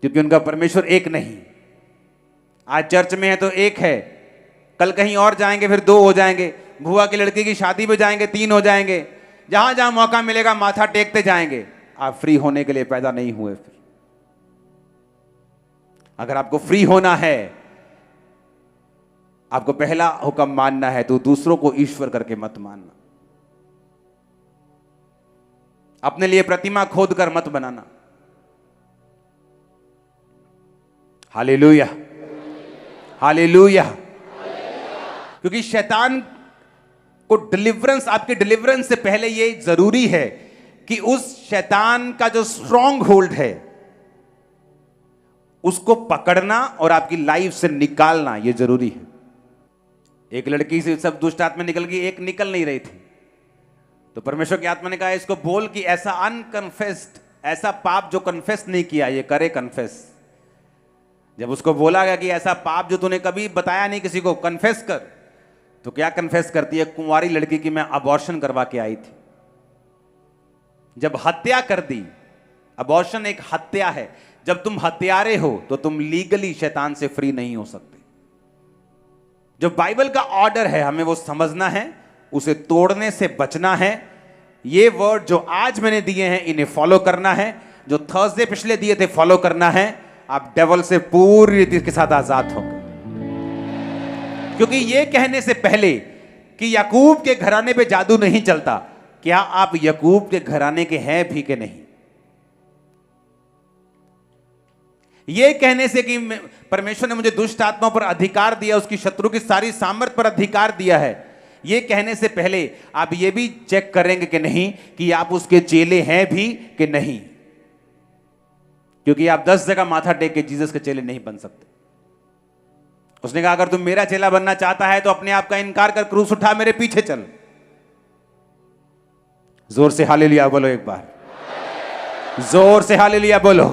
क्योंकि उनका परमेश्वर एक नहीं। आज चर्च में है तो एक है, कल कहीं और जाएंगे फिर 2 हो जाएंगे, बुआ की लड़की की शादी में जाएंगे 3 हो जाएंगे, जहां जहां मौका मिलेगा माथा टेकते जाएंगे। आप फ्री होने के लिए पैदा नहीं हुए। फिर अगर आपको फ्री होना है, आपको पहला हुक्म मानना है तो दूसरों को ईश्वर करके मत मानना। अपने लिए प्रतिमा खोद कर मत बनाना। Hallelujah, hallelujah. क्योंकि शैतान को डिलीवरेंस, आपके डिलीवरेंस से पहले यह जरूरी है कि उस शैतान का जो स्ट्रॉन्ग होल्ड है उसको पकड़ना और आपकी लाइफ से निकालना, यह जरूरी है। एक लड़की से सब दुष्ट आत्मा निकल गई, एक निकल नहीं रही थी, तो परमेश्वर की आत्मा ने कहा इसको बोल कि ऐसा अनकन्फेस्ड, ऐसा पाप जो कन्फेस नहीं किया ये करे कन्फेस। जब उसको बोला गया कि ऐसा पाप जो तूने कभी बताया नहीं किसी को, कन्फेस कर, तो क्या कन्फेस करती है? कुंवारी लड़की की मैं अबॉर्शन करवा के आई थी। जब हत्या कर दी, अबॉर्शन एक हत्या है, जब तुम हत्यारे हो तो तुम लीगली शैतान से फ्री नहीं हो सकते। जो बाइबल का ऑर्डर है हमें वो समझना है, उसे तोड़ने से बचना है। ये वर्ड जो आज मैंने दिए हैं इन्हें फॉलो करना है, जो थर्सडे पिछले दिए थे फॉलो करना है। आप डेविल से पूरी रीति के साथ आजाद हो। क्योंकि ये कहने से पहले कि याकूब के घराने पे जादू नहीं चलता, क्या आप याकूब के घराने के हैं भी कि नहीं? ये कहने से कि परमेश्वर ने मुझे दुष्ट आत्माओं पर अधिकार दिया, उसकी शत्रु की सारी सामर्थ पर अधिकार दिया है, ये कहने से पहले आप ये भी चेक करेंगे कि नहीं कि आप उसके चेले हैं भी कि नहीं। क्योंकि आप 10 जगह माथा टेक के जीसस के चेले नहीं बन सकते। उसने कहा अगर तुम मेरा चेला बनना चाहता है तो अपने आप का इनकार कर, क्रूस उठा, मेरे पीछे चल। जोर से हालेलुया बोलो एक बार, जोर से हालेलुया बोलो।